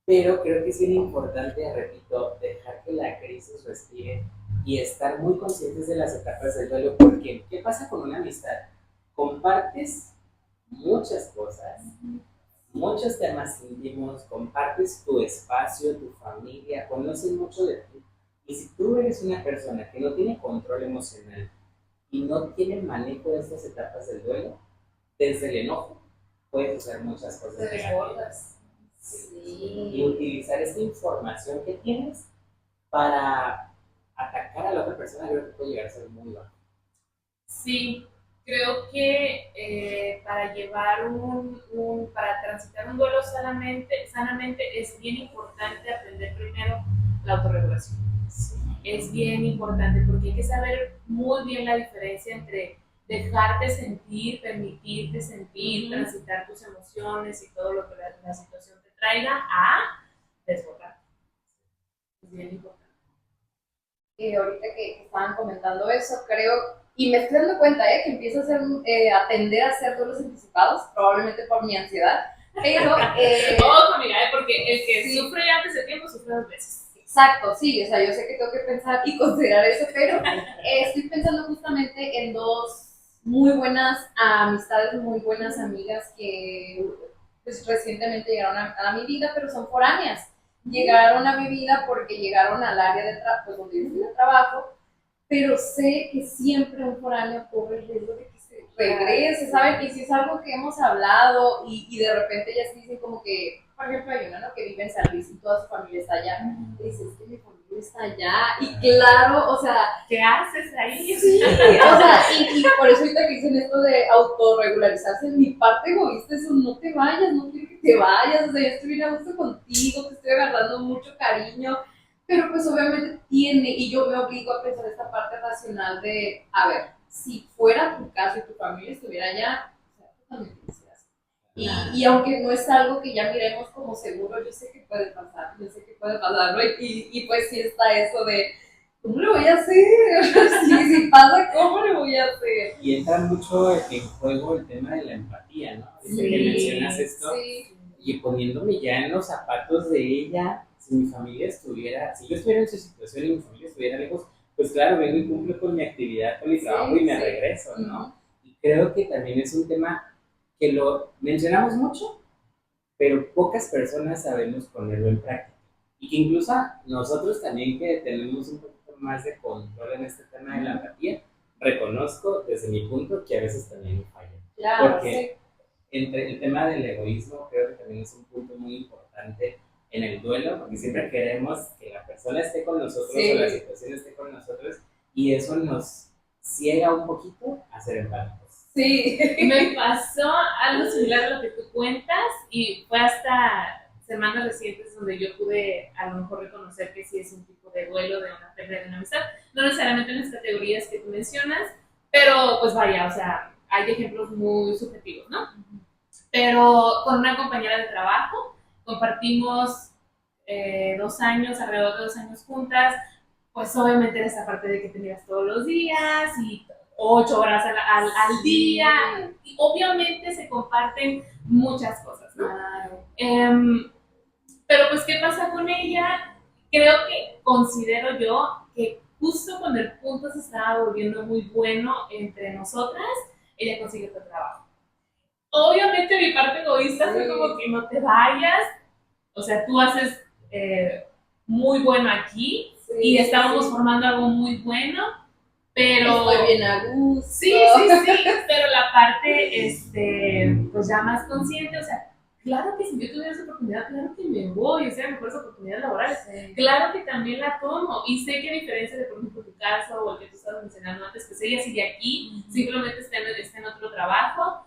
pero creo que es bien importante, repito, dejar que la crisis respire y estar muy conscientes de las etapas del duelo, porque ¿qué pasa con una amistad? Compartes muchas cosas, muchos temas íntimos, compartes tu espacio, tu familia, conocen mucho de ti. Y si tú eres una persona que no tiene control emocional y no tiene manejo de estas etapas del duelo, desde el enojo puedes hacer muchas cosas Te desbordas. Sí. Y utilizar esta información que tienes para atacar a la otra persona, creo que puede llegar a ser muy bajo. Sí, creo que para llevar para transitar un duelo sanamente es bien importante aprender primero la autorregulación. Sí. Es bien importante porque hay que saber muy bien la diferencia entre dejarte sentir, permitirte sentir, transitar tus emociones y todo lo que la situación te traiga a desbordar. Es bien importante. Ahorita que estaban comentando eso, creo, y me estoy dando cuenta que empiezo a tender a hacer duelos anticipados, probablemente por mi ansiedad, pero... Ojo, amiga, porque el que sufre antes de tiempo sufre 2 veces. Exacto, sí, o sea, yo sé que tengo que pensar y considerar eso, pero estoy pensando justamente en 2 muy buenas amistades, muy buenas amigas que pues, recientemente llegaron a mi vida, pero son foráneas. Llegaron a mi vida porque llegaron al área de pues, donde yo estoy de trabajo, pero sé que siempre un foráneo corre el riesgo de que se regrese, ¿saben? Y si es algo que hemos hablado y de repente ellas dicen como que, por ejemplo, hay una, ¿no?, que vive en San Luis y toda su familia está allá, y dice, es que mi familia está allá, y claro, o sea... ¿Qué haces ahí? Sí, o sea, y por eso ahorita que dicen esto de autorregularizarse, en mi parte egoísta eso, no te vayas, no quiero que te vayas, o sea, yo estoy bien a gusto contigo, te estoy agarrando mucho cariño, pero pues obviamente y yo me obligo a pensar esta parte racional de, a ver, si fuera tu caso y tu familia estuviera allá, o sea, tú también te hicieras. Y aunque no es algo que ya miremos como seguro, yo sé que puede pasar, ¿no? Y pues sí está eso de, ¿cómo lo voy a hacer? si pasa, ¿cómo lo voy a hacer? Y entra mucho en juego el tema de la empatía, ¿no? Desde que mencionas esto, y poniéndome ya en los zapatos de ella, si mi familia estuviera, si yo estuviera en su situación y mi familia estuviera lejos, pues claro, vengo y cumplo con mi actividad, con mi trabajo y me regreso, ¿no? Y creo que también es un tema que lo mencionamos mucho, pero pocas personas sabemos ponerlo en práctica. Y que incluso nosotros también que tenemos un poquito más de control en este tema de la empatía, reconozco desde mi punto que a veces también me falla. Claro, porque entre el tema del egoísmo creo que también es un punto muy importante en el duelo, porque siempre queremos que la persona esté con nosotros o la situación esté con nosotros, y eso nos ciega un poquito a ser empáticos. Sí. Me pasó algo similar a lo que tú cuentas y fue hasta semanas recientes donde yo pude a lo mejor reconocer que sí es un tipo de duelo de una pérdida de una amistad, no necesariamente en las categorías que tú mencionas, pero pues vaya, o sea, hay ejemplos muy subjetivos, ¿no? Pero con una compañera de trabajo compartimos 2 años, alrededor de 2 años juntas, pues obviamente era esa parte de que tenías todos los días y 8 horas al día, y obviamente se comparten muchas cosas, ¿no? Claro. Pero pues, ¿qué pasa con ella? Considero yo que justo cuando el punto se estaba volviendo muy bueno entre nosotras, ella consiguió otro trabajo. Obviamente mi parte egoísta fue como que no te vayas, o sea, tú haces muy bueno aquí y estábamos formando algo muy bueno, pero... Estoy bien a gusto. Sí, pero la parte, pues ya más consciente, o sea, claro que si yo tuviera esa oportunidad, claro que me voy, o sea, mejores oportunidades laborales. Sí. Claro que también la tomo y sé que a diferencia de, por ejemplo, tu caso o el que tú estabas mencionando antes, que ella sigue aquí, simplemente está en otro trabajo.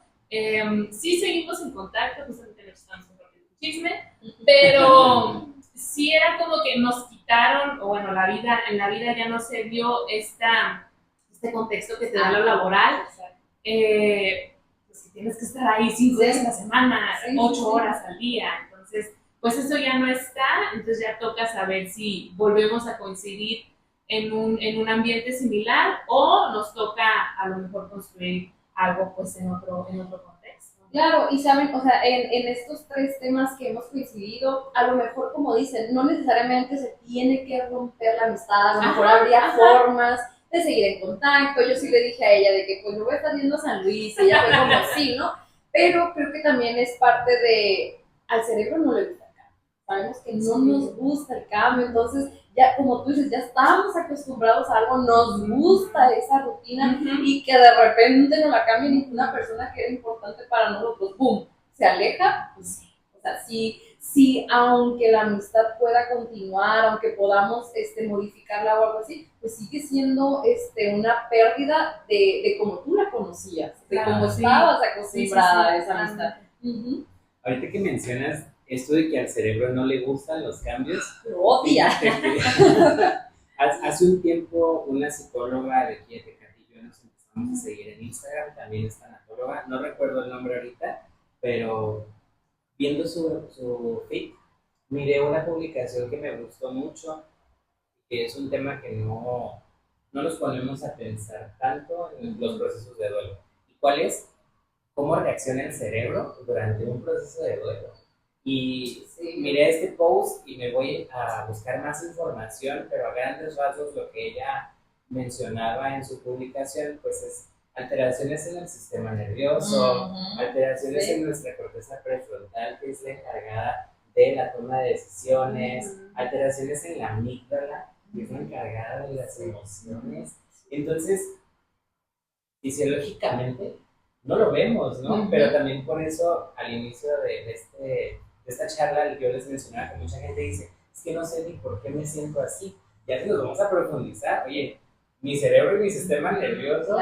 Sí seguimos en contacto, justamente nos estamos compartiendo un chisme, pero sí era como que nos quitaron, o bueno, en la vida ya no se dio este contexto que te da lo laboral. Pues si tienes que estar ahí 5 días a la semana, 8 horas al día, entonces pues eso ya no está, entonces ya toca saber si volvemos a coincidir en un ambiente similar o nos toca a lo mejor construir algo pues en otro contexto. Claro, y saben, o sea, en estos tres temas que hemos coincidido, a lo mejor, como dicen, no necesariamente se tiene que romper la amistad, a lo mejor habría formas de seguir en contacto. Yo sí le dije a ella de que pues yo voy a estar viendo San Luis, y ella fue como sí, ¿no? Pero creo que también es parte de, al cerebro no le gusta el cambio, sabemos que no nos gusta el cambio, entonces ya como tú dices, ya estamos acostumbrados a algo, nos gusta esa rutina y que de repente no la cambie ninguna persona que era importante para nosotros, ¡pum!, se aleja, pues sí, o sea, sí, aunque la amistad pueda continuar, aunque podamos modificarla o algo así, pues sigue siendo una pérdida de como tú la conocías, de cómo estabas acostumbrada a esa amistad. Ahorita que mencionas esto de que al cerebro no le gustan los cambios, lo odia. Hace un tiempo una psicóloga de aquí de Tecate y yo nos empezamos a seguir en Instagram, también es tanatóloga, no recuerdo el nombre ahorita, pero viendo su feed, miré una publicación que me gustó mucho, que es un tema que no nos ponemos a pensar tanto en los procesos de duelo. ¿Y cuál es? ¿Cómo reacciona el cerebro durante un proceso de duelo? Y miré este post y me voy a buscar más información, pero a grandes rasgos lo que ella mencionaba en su publicación, pues es alteraciones en el sistema nervioso, alteraciones en nuestra corteza prefrontal, que es la encargada de la toma de decisiones, alteraciones en la amígdala, que es la encargada de las emociones. Entonces, fisiológicamente, no lo vemos, ¿no? Pero también por eso, al inicio de esta charla, yo les mencionaba que mucha gente dice, es que no sé ni por qué me siento así. Ya que nos vamos a profundizar, oye, mi cerebro y mi sistema nervioso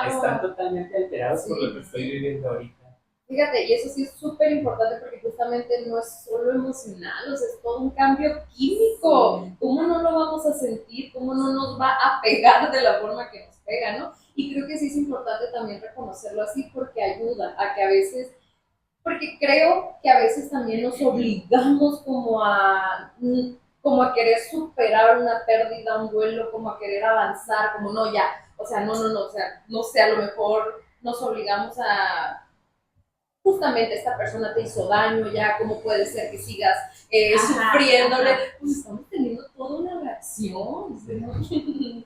están totalmente alterados por lo que estoy viviendo ahorita. Fíjate, y eso sí es súper importante porque justamente no es solo emocional, o sea, es todo un cambio químico. ¿Cómo no lo vamos a sentir? ¿Cómo no nos va a pegar de la forma que nos pega, no? Y creo que sí es importante también reconocerlo así porque ayuda a que a veces, porque creo que a veces también nos obligamos como a querer superar una pérdida, un duelo, como a querer avanzar, como no, ya, o sea, no, o sea, no sé, a lo mejor nos obligamos a justamente esta persona te hizo daño, ya, ¿cómo puede ser que sigas sufriéndole? Pues estamos teniendo toda una reacción. Sí.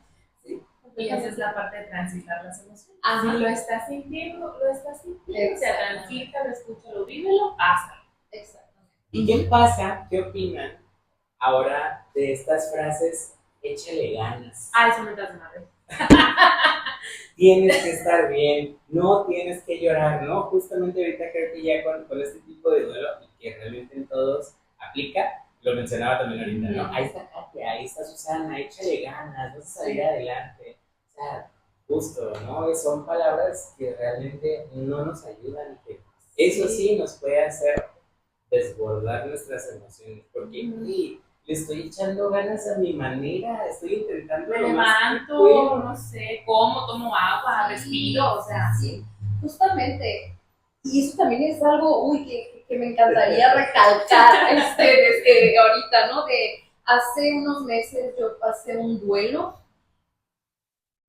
Y esa es la parte de transitar las emociones. Si lo estás sintiendo, lo estás sintiendo. O sea, transítalo, escúchalo, vívelo, pásalo. Exactamente. ¿Y qué pasa? ¿Qué opinan ahora de estas frases? Échale ganas. Ay, son metas de madre. Tienes que estar bien, no tienes que llorar, ¿no? Justamente ahorita creo que ya con este tipo de duelo, y que realmente en todos aplica, lo mencionaba también ahorita, ¿no? Ahí está Katia, ahí está Susana, échale ganas, vas a salir adelante. O sea, justo, ¿no? Son palabras que realmente no nos ayudan y que eso sí nos puede hacer desbordar nuestras emociones, porque le estoy echando ganas a mi manera, estoy intentando me lo levanto, no sé, como, tomo agua, respiro, o sea, sí, justamente. Y eso también es algo, que me encantaría recalcar desde ahorita, ¿no? De hace unos meses yo pasé un duelo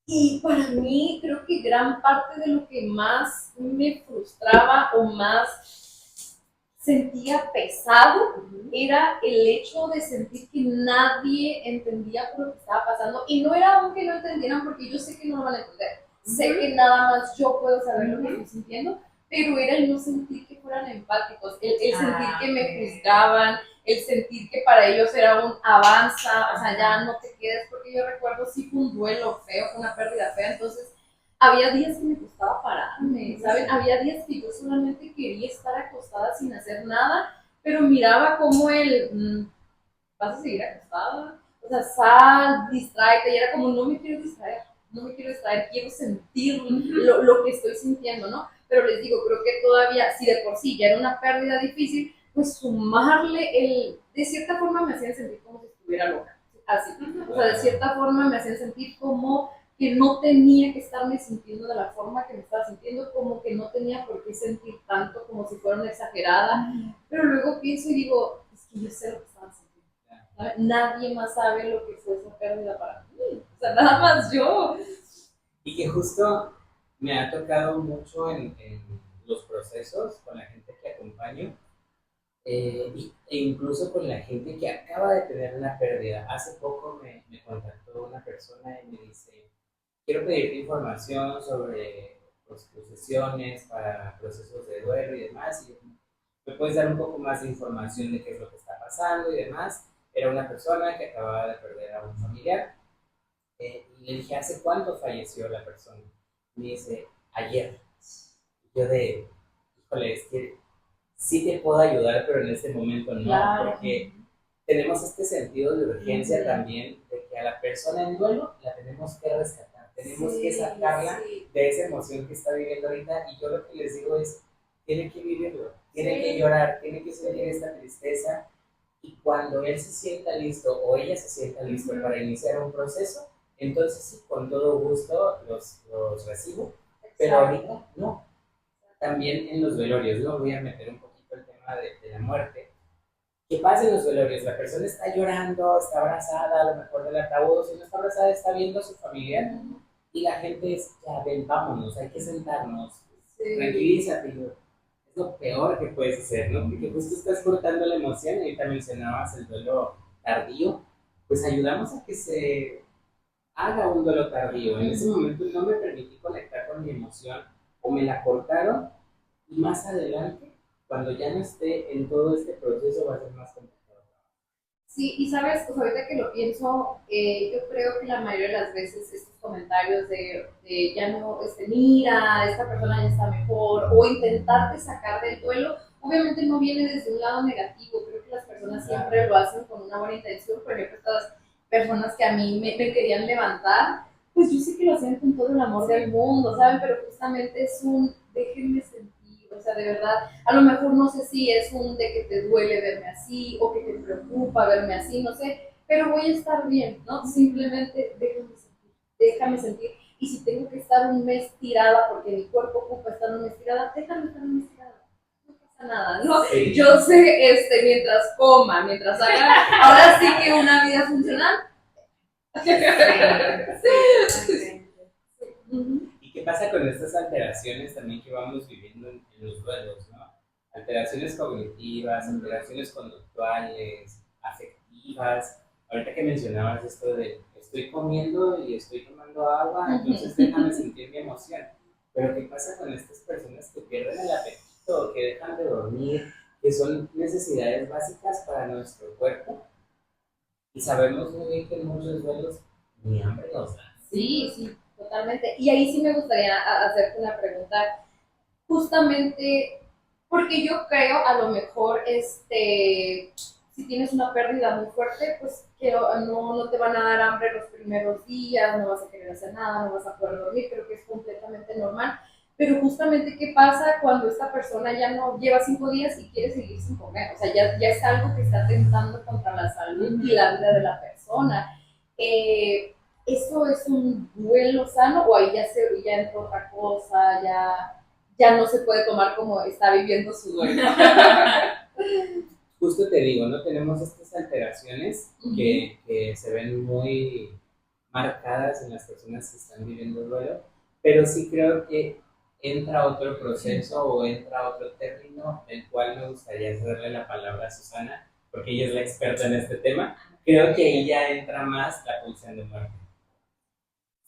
y para mí creo que gran parte de lo que más me frustraba o más sentía pesado era el hecho de sentir que nadie entendía por lo que estaba pasando, y no era aunque no entendieran, porque yo sé que no lo van a entender, sé que nada más yo puedo saber lo que estoy sintiendo, pero era el no sentir que fueran empáticos, el sentir que me juzgaban, el sentir que para ellos era un avanza, o sea, ya no te quedes, porque yo recuerdo sí fue un duelo feo, fue una pérdida fea, entonces había días que me costaba pararme, ¿saben? Había días que yo solamente quería estar acostada sin hacer nada, pero miraba como ¿vas a seguir acostada? O sea, sal, distráete, y era como, no me quiero distraer, no me quiero distraer, quiero sentir lo que estoy sintiendo, ¿no? Pero les digo, creo que todavía, si de por sí ya era una pérdida difícil, pues sumarle de cierta forma me hacían sentir como si estuviera loca, así. O sea, de cierta forma me hacían sentir como que no tenía que estarme sintiendo de la forma que me estaba sintiendo, como que no tenía por qué sentir tanto, como si fuera una exagerada. Pero luego pienso y digo, es que yo sé lo que estaba sintiendo. ¿Sabe? Nadie más sabe lo que fue esa pérdida para mí. O sea, nada más yo. Y que justo me ha tocado mucho en los procesos con la gente que acompaño, e incluso con la gente que acaba de tener una pérdida. Hace poco me contactó una persona y me dice, quiero pedirte información sobre pues, tus sesiones para procesos de duelo y demás, y me puedes dar un poco más de información de qué es lo que está pasando y demás. Era una persona que acababa de perder a un familiar, y le dije, ¿hace cuánto falleció la persona? Me dice, ayer. Yo híjole, es que sí te puedo ayudar, pero en este momento no, Claro. porque tenemos este sentido de urgencia también, de que a la persona en duelo la tenemos que rescatar, tenemos que sacarla de esa emoción que está viviendo ahorita, y yo lo que les digo es, tiene que vivirlo, tiene que llorar, tiene que sentir esta tristeza, y cuando él se sienta listo o ella se sienta listo para iniciar un proceso, entonces sí, con todo gusto los recibo, pero ahorita no. También en los velorios, ¿no? Voy a meter un poquito el tema de la muerte. ¿Qué pasa en los velorios? La persona está llorando, está abrazada, a lo mejor del ataúd, si no está abrazada, está viendo a su familiar, y la gente es, ya ven, vámonos, hay que sentarnos, tranquilízate. Es lo peor que puedes hacer, ¿no? Porque justo estás cortando la emoción, y ahorita mencionabas el duelo tardío, pues ayudamos a que se haga un duelo tardío. En ese momento no me permití conectar con mi emoción, o me la cortaron, y más adelante, cuando ya no esté en todo este proceso, va a ser más complicado. Sí, y sabes, pues ahorita que lo pienso, yo creo que la mayoría de las veces estos comentarios de ya no, mira, esta persona ya está mejor, o intentarte sacar del duelo, obviamente no viene desde un lado negativo. Creo que las personas siempre lo hacen con una buena intención. Por ejemplo, estas personas que a mí me querían levantar, pues yo sé que lo hacían con todo el amor del mundo, ¿saben? Pero justamente es déjenme sentir. O sea, de verdad, a lo mejor no sé si es de que te duele verme así o que te preocupa verme así, no sé, pero voy a estar bien, ¿no? Simplemente déjame sentir. Y si tengo que estar un mes tirada porque mi cuerpo ocupa estar un mes tirada, déjame estar un mes tirada. No pasa nada, ¿no? Sí. Yo sé, mientras coma, mientras haga, ahora sí que una vida funcional. Sí. ¿Y qué pasa con estas alteraciones también que vamos viviendo en los duelos, ¿no? Alteraciones cognitivas, alteraciones conductuales, afectivas. Ahorita que mencionabas esto de estoy comiendo y estoy tomando agua, entonces déjame sentir mi emoción. Pero ¿qué pasa con estas personas que pierden el apetito, que dejan de dormir, que son necesidades básicas para nuestro cuerpo? Y sabemos muy bien que en muchos duelos ni hambre nos da. Sí, sí, totalmente. Y ahí sí me gustaría hacerte una pregunta, justamente porque yo creo a lo mejor si tienes una pérdida muy fuerte, pues que no te van a dar hambre los primeros días, no vas a querer hacer nada, no vas a poder dormir, creo que es completamente normal. Pero justamente, ¿qué pasa cuando esta persona ya no lleva 5 días y quiere seguir sin comer? O sea, ya es algo que está atentando contra la salud y la vida de la persona. ¿Eso es un duelo sano o ahí ya entró otra cosa, ya no se puede tomar como está viviendo su duelo? Justo te digo, ¿no? Tenemos estas alteraciones que se ven muy marcadas en las personas que están viviendo duelo, pero sí creo que entra otro proceso o entra otro término, el cual me gustaría cederle la palabra a Susana, porque ella es la experta en este tema. Creo que ahí ya entra más la pulsión de muerte.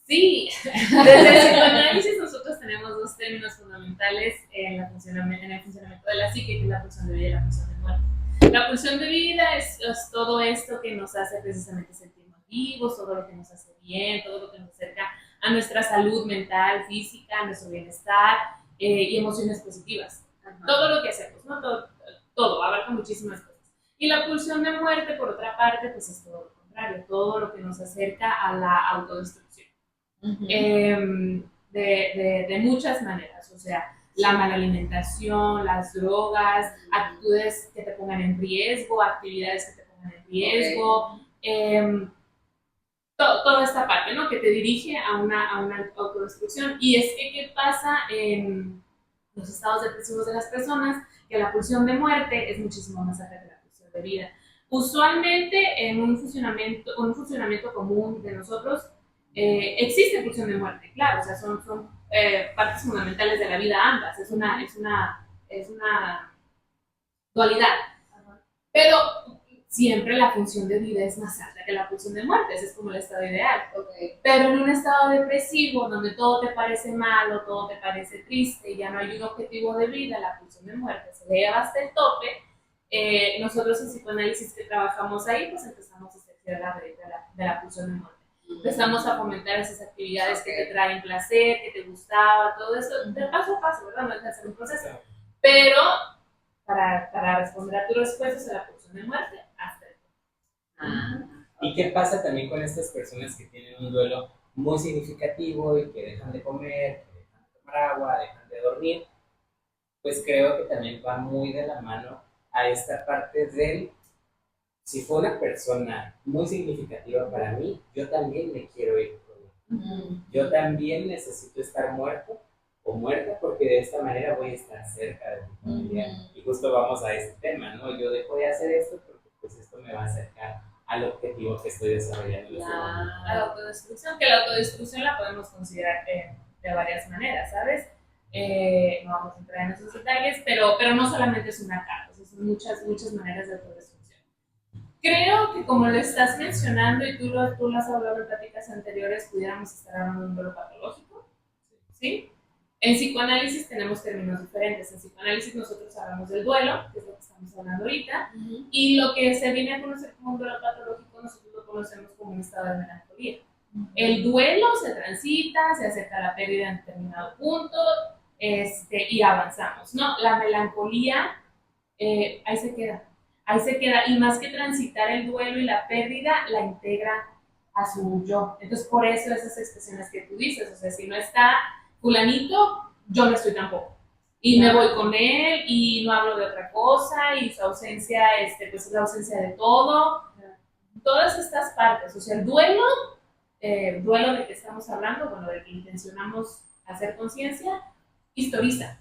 Sí, desde el psicoanálisis nosotros tenemos dos términos fundamentales en el funcionamiento de la psique, que es la pulsión de vida y la pulsión de muerte. La pulsión de vida es todo esto que nos hace precisamente sentirnos vivos, todo lo que nos hace bien, todo lo que nos acerca a nuestra salud mental, física, a nuestro bienestar y emociones positivas. Todo lo que hacemos, ¿no? Todo, abarca muchísimas cosas. Y la pulsión de muerte, por otra parte, pues es todo lo contrario, todo lo que nos acerca a la autodestrucción. De muchas maneras, o sea, la mala alimentación, las drogas, actitudes que te pongan en riesgo, actividades que te pongan en riesgo, toda esta parte, ¿no? Que te dirige a una autodestrucción. Y es que, ¿qué pasa en los estados depresivos de las personas? Que la pulsión de muerte es muchísimo más alta que la pulsión de vida. Usualmente en un funcionamiento común de nosotros existe pulsión de muerte, claro, o sea, son partes fundamentales de la vida ambas, es una dualidad, pero siempre la función de vida es más alta que la pulsión de muerte, ese es como el estado ideal. Pero en un estado depresivo, donde todo te parece malo, todo te parece triste y ya no hay un objetivo de vida, la pulsión de muerte se eleva hasta el tope. Nosotros en psicoanálisis que trabajamos ahí, pues empezamos a cerrar la brecha de la pulsión de muerte. Empezamos a fomentar esas actividades que te traen placer, que te gustaba, todo eso, de paso a paso, ¿verdad? No es hacer un proceso. Pero para responder a tu respuesta es la pulsión de muerte hasta el tope. ¿Y qué pasa también con estas personas que tienen un duelo muy significativo y que dejan de comer, que dejan de tomar agua, dejan de dormir? Pues creo que también va muy de la mano a esta parte del, si fue una persona muy significativa para mí, yo también me quiero ir con ella. Yo también necesito estar muerto o muerta porque de esta manera voy a estar cerca de mi familia. Y justo vamos a este tema, ¿no? Yo dejo de hacer esto porque pues esto me va a acercar al objetivo que estoy desarrollando. A la autodestrucción, que la autodestrucción la podemos considerar de varias maneras, ¿sabes? No vamos a entrar en esos detalles, pero no solamente es una carta, son muchas maneras de autodestrucción. Creo que como lo estás mencionando y tú lo has hablado en pláticas anteriores, pudiéramos estar hablando de un duelo patológico, ¿sí? En psicoanálisis tenemos términos diferentes. En psicoanálisis nosotros hablamos del duelo, que es lo que estamos hablando ahorita, y lo que se viene a conocer como un duelo patológico nosotros lo conocemos como un estado de melancolía. El duelo se transita, se acerca a la pérdida en determinado punto, y avanzamos, ¿no? La melancolía, ahí se queda, y más que transitar el duelo y la pérdida, la integra a su yo. Entonces, por eso esas expresiones que tú dices, o sea, si no está fulanito, yo no estoy tampoco. Y me voy con él y no hablo de otra cosa y su ausencia, pues es la ausencia de todo. Todas estas partes, o sea, el duelo del que estamos hablando, bueno, del que intencionamos hacer conciencia, historiza.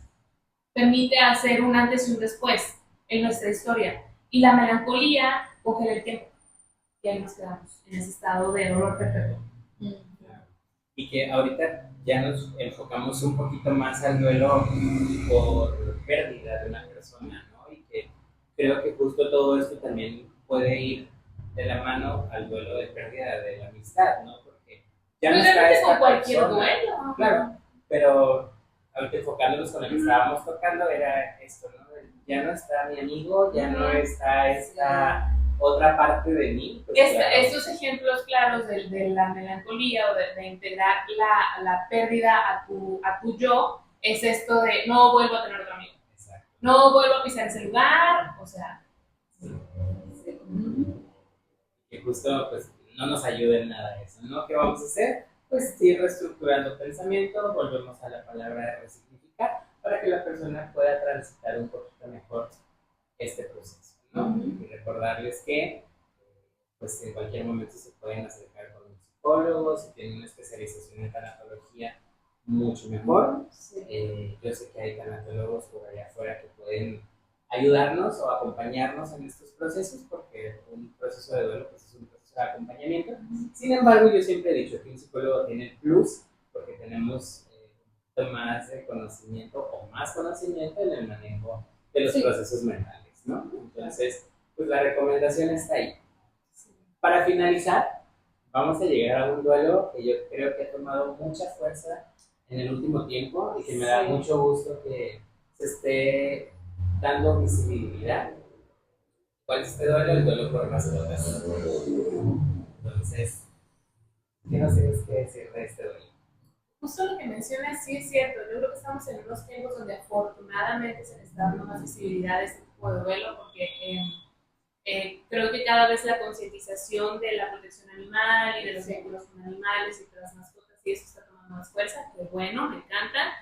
Permite hacer un antes y un después en nuestra historia. Y la melancolía coge el tiempo. Y ahí nos quedamos, en ese estado de dolor perpetuo. Y que ahorita ya nos enfocamos un poquito más al duelo por pérdida de una persona, ¿no? Y que creo que justo todo esto también puede ir de la mano al duelo de pérdida de la amistad, ¿no? Porque ya no está esta con cualquier persona, duelo. claro, pero ahorita enfocándonos con lo que estábamos tocando era esto, ¿no? Ya no está mi amigo, ya no está esta otra parte de mí. Pues claro. Estos ejemplos claros de la melancolía o de integrar la pérdida a tu yo es esto de no vuelvo a tener otro amigo. Exacto. No vuelvo a pisar ese lugar, o sea. Sí. Que justo pues no nos ayuda en nada eso, ¿no? ¿Qué vamos a hacer? Pues ir reestructurando pensamiento, volvemos a la palabra de resignificar para que la persona pueda transitar un poquito mejor este proceso, ¿no? Y recordarles que pues en cualquier momento se pueden acercar con un psicólogo, si tienen una especialización en tanatología, mucho mejor. Yo sé que hay tanatólogos por allá afuera que pueden ayudarnos o acompañarnos en estos procesos, porque un proceso de duelo pues, es un proceso de acompañamiento. Sin embargo, yo siempre he dicho que un psicólogo tiene el plus, porque tenemos un poquito más de conocimiento o más conocimiento en el manejo de los procesos mentales, ¿no? Entonces, pues la recomendación está ahí. Para finalizar, vamos a llegar a un duelo que yo creo que ha tomado mucha fuerza en el último tiempo y que me da mucho gusto que se esté dando visibilidad. ¿Cuál es este duelo? El duelo por mascotas. Entonces, ¿qué nos tienes que decir de este duelo? justo lo que mencionas sí es cierto. Yo creo que estamos en unos tiempos donde afortunadamente se le está dando más visibilidad a este tipo de duelo, porque creo que cada vez la concientización de la protección animal y de los vínculos con animales y de las mascotas y eso está tomando más fuerza, que bueno, me encanta.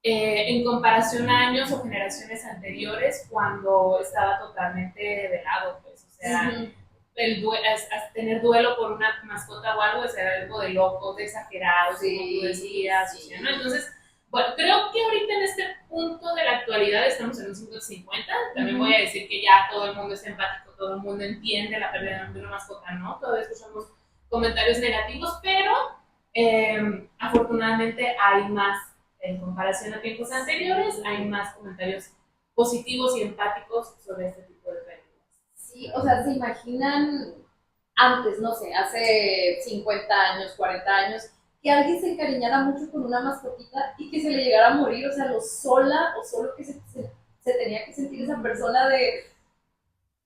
En comparación a años o generaciones anteriores, cuando estaba totalmente de lado, pues, o sea, tener duelo por una mascota o algo es algo de locos, de exagerados, como tú decías, o sea, ¿no? Entonces, bueno, creo que ahorita en este punto de la actualidad estamos en un 50-50. También voy a decir que ya todo el mundo es empático, todo el mundo entiende la pérdida de una mascota, ¿no? Todavía escuchamos comentarios negativos, pero afortunadamente hay más, en comparación a tiempos anteriores, hay más comentarios positivos y empáticos sobre este tipo de pérdidas. Sí, o sea, se imaginan antes, no sé, hace 50 años, 40 años, que alguien se encariñara mucho con una mascotita y que se le llegara a morir, o sea, lo sola o solo que se tenía que sentir esa persona de,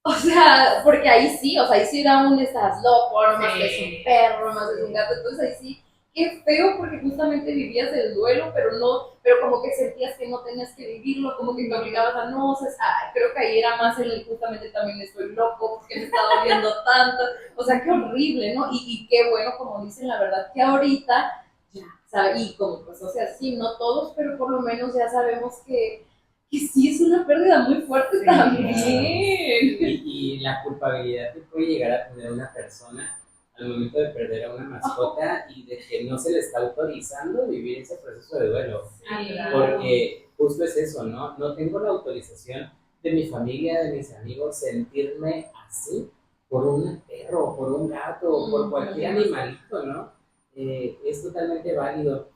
o sea, porque ahí sí, o sea, ahí sí era un estás loco, nomás que es un perro, nomás es un gato, entonces ahí sí, qué feo porque justamente vivías el duelo, pero no, pero como que sentías que no tenías que vivirlo, como que te obligabas a no, o sea, creo que ahí era más el justamente también estoy loco, porque me está doliendo tanto, o sea, qué horrible, ¿no? Y qué bueno, como dicen, la verdad, que ahorita, ya, ¿sabes? Y como pues, o sea, sí, no todos, pero por lo menos ya sabemos que sí es una pérdida muy fuerte también. Y la culpabilidad que puede llegar a tener una persona al momento de perder a una mascota y de que no se le está autorizando vivir ese proceso de duelo. Sí. Porque justo es eso, ¿no? No tengo la autorización de mi familia, de mis amigos, sentirme así por un perro, por un gato, por cualquier animalito, ¿no? Es totalmente válido.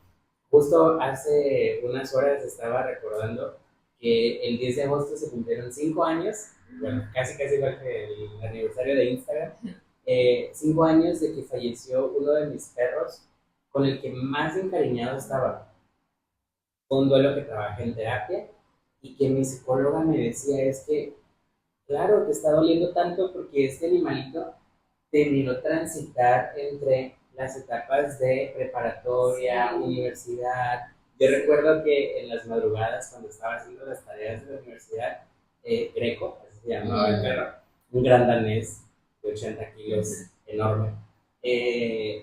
Justo hace unas horas estaba recordando que el 10 de agosto se cumplieron 5 años, bueno, casi igual que el aniversario de Instagram, 5 años de que falleció uno de mis perros con el que más encariñado estaba. Fue un duelo que trabajé en terapia y que mi psicóloga me decía es que, claro, te está doliendo tanto porque este animalito te miró transitar entre las etapas de preparatoria, universidad. Yo recuerdo que en las madrugadas, cuando estaba haciendo las tareas de la universidad, Greco, así se llamaba el perro, un gran danés de 80 kilos, enorme.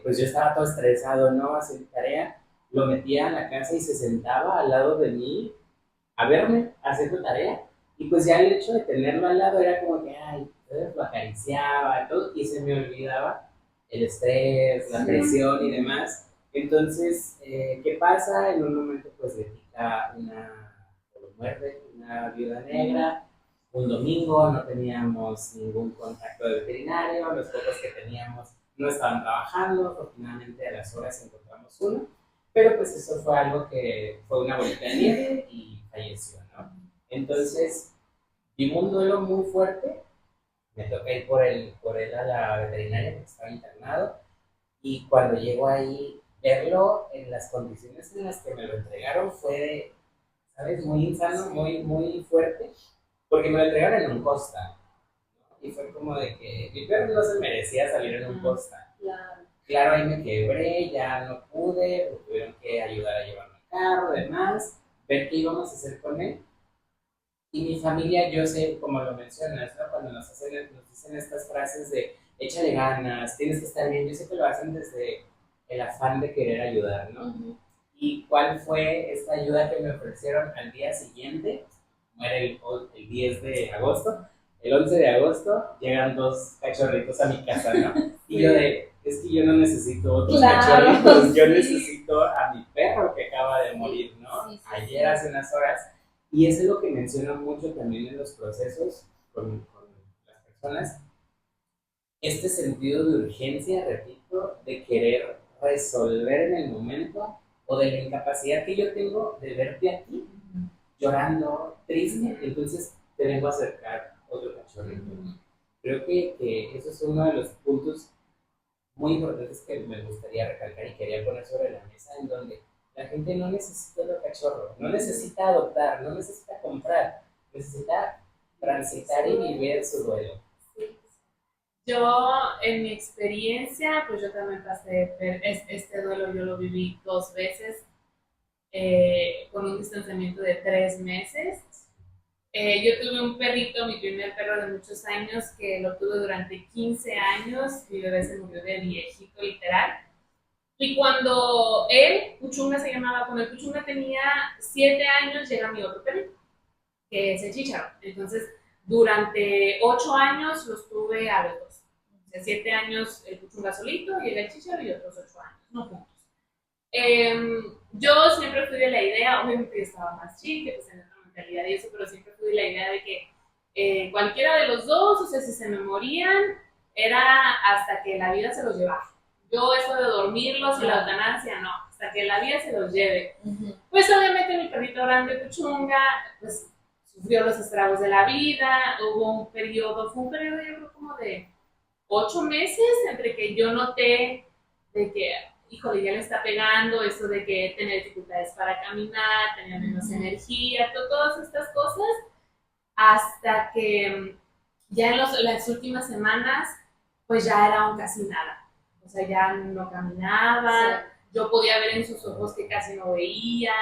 Pues yo estaba todo estresado, ¿no? Hacer tarea, lo metía a la casa y se sentaba al lado de mí a verme haciendo tarea. Y pues ya el hecho de tenerlo al lado era como que, ay, entonces lo acariciaba todo y se me olvidaba el estrés, la presión y demás. Entonces, ¿qué pasa? En un momento pues le pica o lo muerde una viuda negra. Un domingo no teníamos ningún contacto de veterinario, los pocos que teníamos no estaban trabajando, afortunadamente a las horas encontramos uno, pero pues eso fue algo que fue una bolita de nieve y falleció, ¿no? Entonces, vimos un duelo muy fuerte, me toca ir por él a la veterinaria porque estaba internado y cuando llego ahí, verlo en las condiciones en las que me lo entregaron fue, ¿sabes? Muy insano, muy fuerte, porque me lo entregaron en un Costa, ¿no? Y fue como de que mi perro no se merecía salir en un Costa. Claro, ahí me quebré, ya no pude, me tuvieron que ayudar a llevarme al carro, demás, ver qué íbamos a hacer con él. Y mi familia, yo sé, como lo mencionas, ¿no? Cuando nos dicen estas frases de échale ganas, tienes que estar bien, yo sé que lo hacen desde el afán de querer ayudar, ¿no? ¿Y cuál fue esta ayuda que me ofrecieron al día siguiente? Muere el 10 de agosto. El 11 de agosto llegan dos cachorritos a mi casa, ¿no? Y yo es que yo no necesito otros cachorritos, yo necesito a mi perro que acaba de morir, ¿no? Ayer hace unas horas. Y eso es lo que menciono mucho también en los procesos con las personas, este sentido de urgencia, repito, de querer resolver en el momento o de la incapacidad que yo tengo de verte aquí llorando, triste, entonces te vengo a acercar otro cachorrito. Creo que eso es uno de los puntos muy importantes que me gustaría recalcar y quería poner sobre la mesa, en donde la gente no necesita otro cachorro, no necesita adoptar, no necesita comprar, necesita transitar y vivir su duelo. Yo, en mi experiencia, pues yo también pasé, este duelo yo lo viví 2 veces, con un distanciamiento de 3 meses. Yo tuve un perrito, mi primer perro de muchos años, que lo tuve durante 15 años. Mi bebé se murió de viejito, literal. Y cuando él, Puchunga se llamaba, cuando el Puchunga tenía 7 años, llega mi otro perrito, que es el Chícharo. Entonces, durante 8 años los tuve a los dos. O sea, 7 años el Puchunga solito, llega el Chícharo y otros 8 años, no juntos. Yo siempre fui de la idea, obviamente yo estaba más chica, pues en otra mentalidad y eso, pero siempre fui de la idea de que cualquiera de los dos, o sea, si se me morían, era hasta que la vida se los llevara. Yo eso de dormirlos y la eutanasia, no, hasta que la vida se los lleve. Pues obviamente mi perrito grande Puchunga, pues sufrió los estragos de la vida, hubo un periodo, fue un periodo yo creo como de 8 meses entre que yo noté de que, híjole, ya le está pegando, eso de que tenía dificultades para caminar, tenía menos energía, todas estas cosas, hasta que ya en las últimas semanas, pues ya era un casi nada. O sea, ya no caminaba, yo podía ver en sus ojos que casi no veía,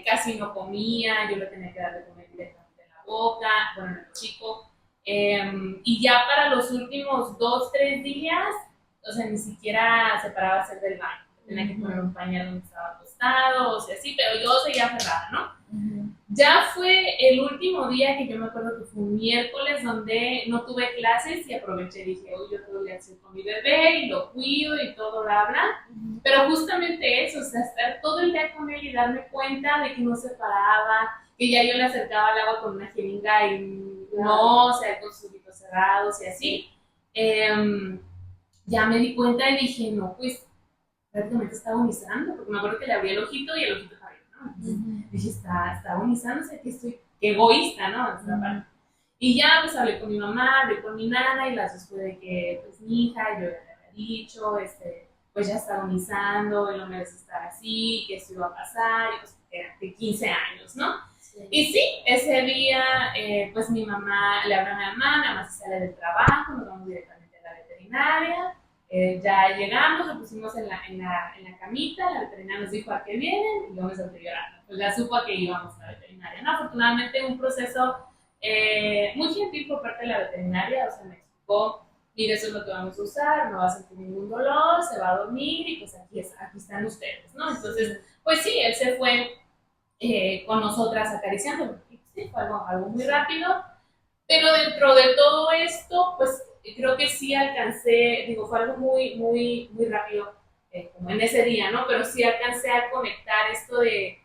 casi no comía, yo le tenía que dar de comer directamente en la boca, bueno, en el chico. Y ya para los últimos 2, 3 días, o sea, ni siquiera se paraba a hacer del baño. Tenía que poner un pañal donde estaba acostado, o sea, sí, pero yo seguía aferrada, ¿no? Ya fue el último día que yo me acuerdo que fue un miércoles donde no tuve clases y aproveché y dije, yo todo el día estoy con mi bebé y lo cuido y todo, bla, bla. Pero justamente eso, o sea, estar todo el día con él y darme cuenta de que no se paraba, que ya yo le acercaba el agua con una jeringa y no, o sea, con sus ojitos cerrados y así. Ya me di cuenta y dije, no, pues prácticamente está agonizando, porque me acuerdo que le abrí el ojito y el ojito para arriba, ¿no? Entonces, dije, está agonizando, o sea, que estoy, qué egoísta, ¿no? Y ya, pues hablé con mi mamá, hablé con mi nana, y las dos fue de que, pues mi hija, yo ya le había dicho, pues ya está agonizando, y no merece estar así, que esto iba a pasar, y pues era de 15 años, ¿no? Sí. Y sí, ese día, pues mi mamá, le habla a mi mamá se sale del trabajo, nos vamos directamente a la veterinaria. Ya llegamos, lo pusimos en la camita, la veterinaria nos dijo a qué vienen y yo me solté llorando. Pues ya supo a qué íbamos a la veterinaria. No, afortunadamente un proceso muy gentil por parte de la veterinaria, o sea, me explicó, mire, eso es lo que vamos a usar, no va a sentir ningún dolor, se va a dormir y pues aquí están ustedes, ¿no? Entonces, pues sí, él se fue con nosotras acariciando, sí, fue algo muy rápido, pero dentro de todo esto, pues creo que sí alcancé, digo, fue algo muy, muy, muy rápido, como en ese día, ¿no? Pero sí alcancé a conectar esto de,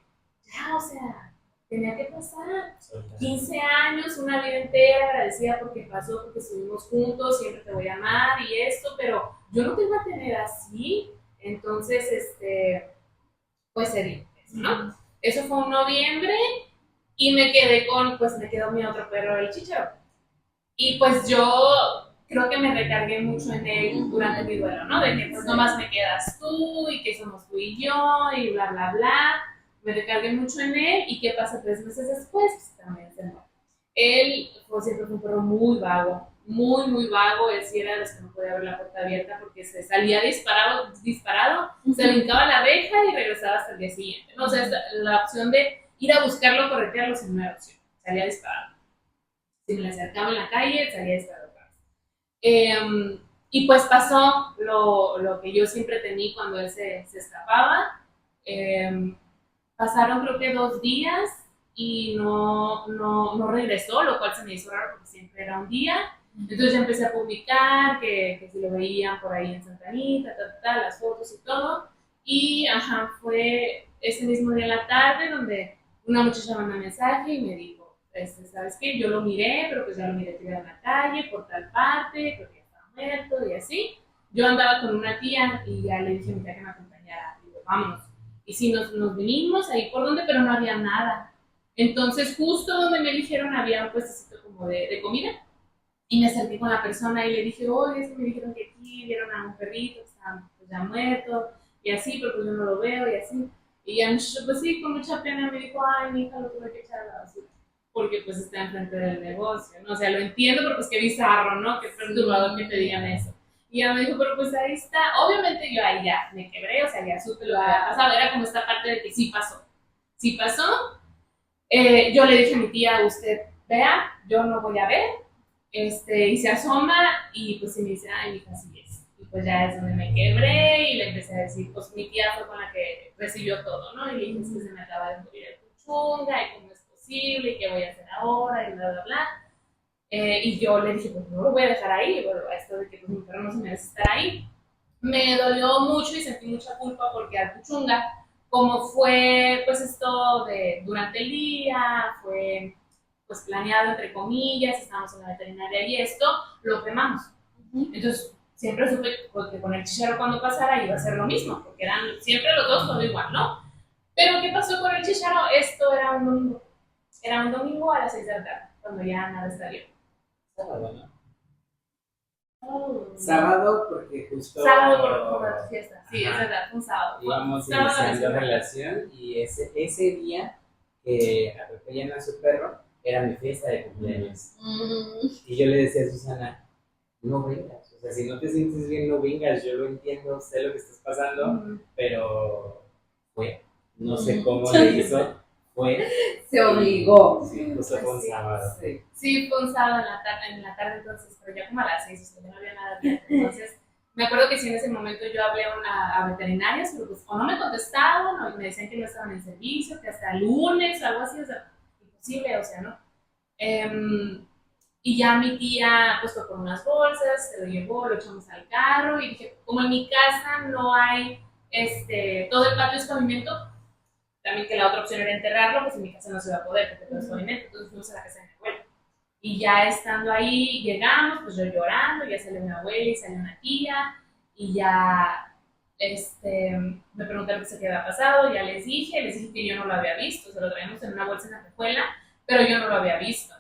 ya, o sea, tenía que pasar 15 años, una vida entera, agradecida porque pasó, porque estuvimos juntos, siempre te voy a amar y esto, pero yo no te iba a tener así, entonces, pues sería eso, ¿no? Eso fue en noviembre y me quedó mi otro perro, el Chicharo. Y pues yo creo que me recargué mucho en él durante mi duelo, ¿no? De que pues nomás me quedas tú y que somos tú y yo y bla, bla, bla. Me recargué mucho en él y ¿qué pasa 3 meses después? Pues también se muere. Él pues, siempre fue un perro muy vago, muy, muy vago. Él sí era de los que no podía ver la puerta abierta porque se salía disparado, se brincaba la reja y regresaba hasta el día siguiente, ¿no? O sea, la opción de ir a buscarlo, corretearlo, sin una opción. Salía disparado. Si me le acercaba en la calle, salía disparado otra vez. Y pues pasó lo que yo siempre temí cuando él se escapaba. Pasaron creo que 2 días y no regresó, lo cual se me hizo raro porque siempre era un día. Entonces ya empecé a publicar que si lo veían por ahí en Santa Anita, las fotos y todo. Y ajá, fue ese mismo día en la tarde donde una muchacha mandó un mensaje y me dijo, ¿sabes qué? Yo lo miré, pero pues ya lo miré tirado en la calle, por tal parte, creo que ya estaba muerto y así. Yo andaba con una tía y ya le dije a mi tía que me acompañara. Y digo, vámonos. Y sí, nos vinimos ahí por donde, pero no había nada. Entonces, justo donde me dijeron había un puestecito como de comida. Y me acerqué con la persona y le dije, oye, es que me dijeron que aquí vieron a un perrito que estaba pues, ya muerto, y así, pero pues yo no lo veo, y así. Y ya, pues sí, con mucha pena me dijo, ay, mi hija lo tuve que echar a la basura. porque pues está enfrente del negocio, ¿no? O sea, lo entiendo, pero pues qué bizarro, ¿no? Qué perturbador que te digan eso. Y ella me dijo, pero pues ahí está. Obviamente yo ahí ya me quebré, o sea, ya supe lo que había pasado. Era como esta parte de que sí pasó. Sí pasó. Yo le dije a mi tía, usted vea, yo no voy a ver. Y se asoma y pues se me dice, ay, hija, así es. Y pues ya es donde me quebré y le empecé a decir, pues mi tía fue con la que recibió todo, ¿no? Y le dije, es que se me acaba de morir el puchunga y cómo es posible y qué voy a hacer ahora y bla, bla, bla. Y yo le dije, pues no lo voy a dejar ahí, bueno, esto de que pues, mi perro no se merece estar ahí. Me dolió mucho y sentí mucha culpa porque al puchunga, como fue pues esto de durante el día, fue pues planeado entre comillas, estábamos en la veterinaria y esto, lo quemamos. Entonces siempre supe que con el chicharo cuando pasara iba a ser lo mismo, porque eran siempre los dos todo igual, ¿no? Pero ¿qué pasó con el chicharo? Esto era un domingo a las 6 de la tarde, cuando ya nada está bien. Sábado, ¿no? Oh. Sábado porque justo... Sábado por tu fiesta, sí, Ajá. es verdad, un sábado. Íbamos Sábado a las iniciando 6 de la tarde. relación y ese día que atropellan a su perro era mi fiesta de cumpleaños. Y yo le decía a Susana, no vengas, o sea, si no te sientes bien, no vengas, yo lo entiendo, sé lo que estás pasando, pero fue, no sé cómo le hizo, fue. Se obligó. Sí, justo fue un sábado. Sí. Sí, fue un sábado en la tarde entonces, pero ya como a las 6, o sea, ya no había nada bien. Entonces, me acuerdo que sí, en ese momento yo hablé a veterinarias, pero pues o no me contestaban, o me decían que no estaban en servicio, que hasta el lunes o algo así, o sea, imposible, o sea, ¿no? Y ya mi tía pues fue con unas bolsas, se lo llevó, lo echamos al carro y dije, como en mi casa no hay, todo el patio es pavimento, también que la otra opción era enterrarlo, pues en mi casa no se va a poder porque todo es pavimento, entonces fuimos a la casa de mi abuela. Y ya estando ahí, llegamos, pues yo llorando, ya salió mi abuela y salió una tía, y ya me preguntaron qué se había pasado, ya les dije que yo no lo había visto, se lo traíamos en una bolsa en la tejuela, pero yo no lo había visto.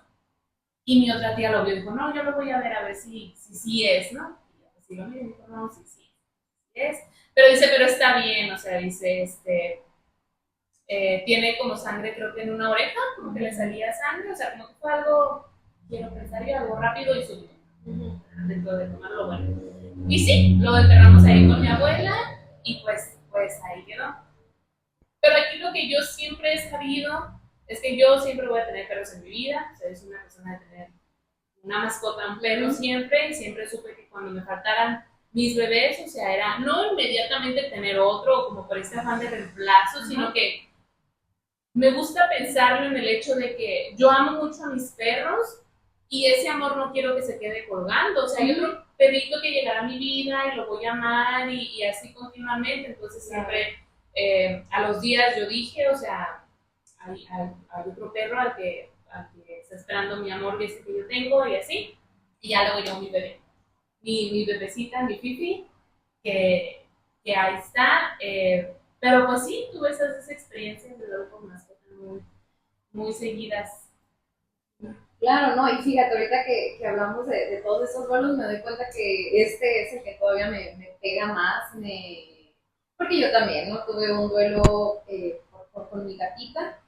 Y mi otra tía lo vio y dijo, no, yo lo voy a ver si es, ¿no? Y yo, pues sí lo vi y dijo, no, sí es. Pero dice, pero está bien, o sea, dice, tiene como sangre, creo que en una oreja, como que le salía sangre, o sea, como que fue algo, quiero pensar yo, algo rápido y súbito, dentro de tomarlo bueno. Y sí, lo enterramos ahí con mi abuela y pues ahí quedó. Pero aquí lo que yo siempre he sabido es que yo siempre voy a tener perros en mi vida, o sea, es una persona de tener una mascota, un perro siempre, y siempre supe que cuando me faltaran mis bebés, o sea, era no inmediatamente tener otro como por este afán de reemplazo, sino que me gusta pensarlo en el hecho de que yo amo mucho a mis perros y ese amor no quiero que se quede colgando. O sea, hay otro perrito que llegará a mi vida y lo voy a amar y así continuamente. Entonces siempre a los días yo dije, o sea, hay otro perro al que está esperando mi amor y ese que yo tengo y así. Y ya luego yo mi bebé, mi bebecita, mi Fifi, que ahí está. Pero pues sí, tuve esas experiencias de luego con mascotas muy seguidas. Claro, no, y fíjate, ahorita que hablamos de todos esos vuelos, me doy cuenta que este es el que todavía me pega más, porque yo también, ¿no? Tuve un duelo con mi gatita,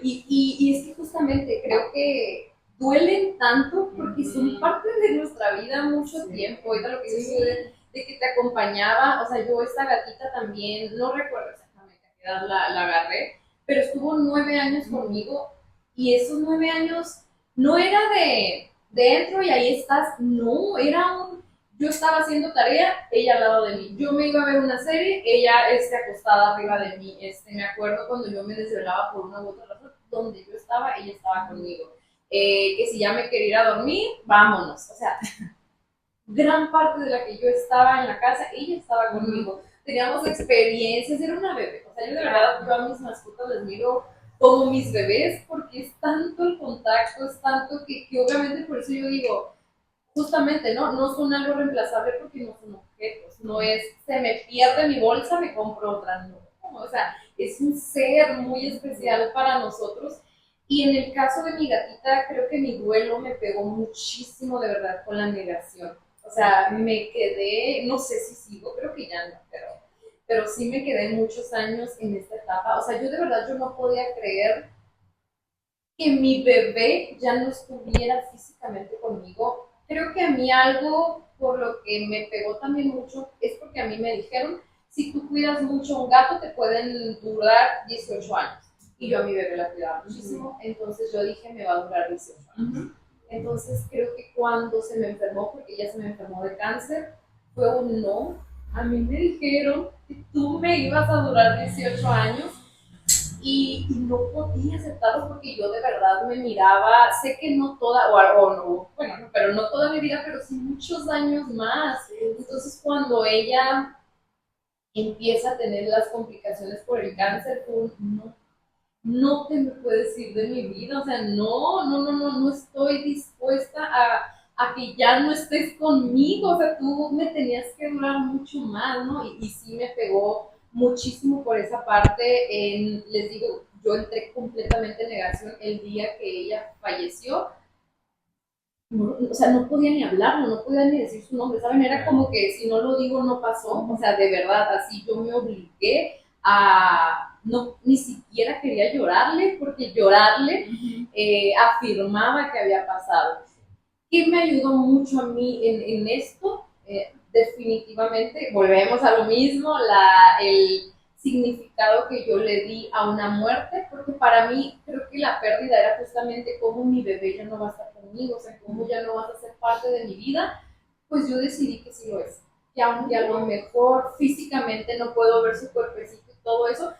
y es que justamente creo que duelen tanto porque son parte de nuestra vida mucho tiempo, ahorita lo que dices de que te acompañaba, o sea, yo esta gatita también, no recuerdo exactamente a qué edad la agarré, pero estuvo 9 años conmigo y esos 9 años no era de entro y ahí estás, no, era yo estaba haciendo tarea, ella al lado de mí, yo me iba a ver una serie, ella acostada arriba de mí, me acuerdo cuando yo me desvelaba por una u otra razón, donde yo estaba, ella estaba conmigo, que si ya me quería ir a dormir, vámonos, o sea, gran parte de la que yo estaba en la casa, ella estaba conmigo. Teníamos experiencias, era una bebé. O sea, yo de verdad, yo a mis mascotas les miro como mis bebés porque es tanto el contacto, es tanto que obviamente por eso yo digo, justamente, ¿no? No son algo reemplazable porque no son objetos. No es, se me pierde mi bolsa, me compro otra. No. O sea, es un ser muy especial para nosotros. Y en el caso de mi gatita, creo que mi duelo me pegó muchísimo, de verdad, con la negación. O sea, me quedé, no sé si sigo, creo que ya no, pero sí me quedé muchos años en esta etapa. O sea, yo de verdad yo no podía creer que mi bebé ya no estuviera físicamente conmigo. Creo que a mí algo por lo que me pegó también mucho es porque a mí me dijeron, si tú cuidas mucho a un gato te pueden durar 18 años. Y yo a mi bebé la cuidaba muchísimo, entonces yo dije, me va a durar 18 años. Entonces creo que cuando se me enfermó, porque ella se me enfermó de cáncer, fue un no. A mí me dijeron que tú me ibas a durar 18 años y no podía aceptarlo porque yo de verdad me miraba, sé que no toda, o no, bueno, no, pero no toda mi vida, pero sí muchos años más. Entonces cuando ella empieza a tener las complicaciones por el cáncer, no, no te me puedes ir de mi vida, o sea, no estoy dispuesta a que ya no estés conmigo, o sea, tú me tenías que durar mucho más, ¿no? Y sí me pegó muchísimo por esa parte, les digo, yo entré completamente en negación el día que ella falleció, no, o sea, no podía ni hablarlo, no podía ni decir su nombre, ¿saben? Era como que si no lo digo no pasó, o sea, de verdad, así yo me obligué a, no, ni siquiera quería llorarle, porque llorarle afirmaba que había pasado. ¿Qué me ayudó mucho a mí en esto? Definitivamente, volvemos a lo mismo, el significado que yo le di a una muerte, porque para mí creo que la pérdida era justamente cómo mi bebé ya no va a estar conmigo, o sea, cómo ya no vas a ser parte de mi vida, pues yo decidí que sí lo es. Que aunque a lo mejor físicamente no puedo ver su cuerpecito y todo eso,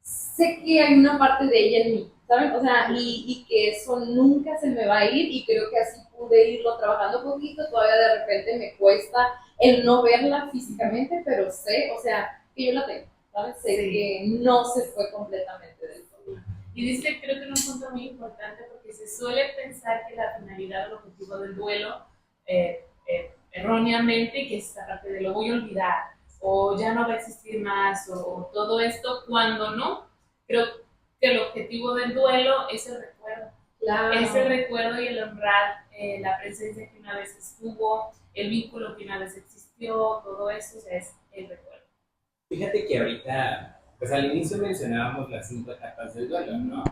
sé que hay una parte de ella en mí, ¿saben? O sea, y que eso nunca se me va a ir y creo que así pude irlo trabajando poquito, todavía de repente me cuesta el no verla físicamente, pero sé, o sea, que yo la tengo, ¿sabes? Sé que no se fue completamente del todo. Y dice, creo que un punto muy importante porque se suele pensar que la finalidad o el objetivo del duelo, erróneamente, que es esta parte de lo voy a olvidar, o ya no va a existir más, o todo esto, cuando no, creo que el objetivo del duelo es el recuerdo. Claro. Es el recuerdo y el honrar la presencia que una vez estuvo, el vínculo que una vez existió, todo eso, o sea, es el recuerdo. Fíjate que ahorita, pues al inicio mencionábamos las 5 etapas del duelo, ¿no?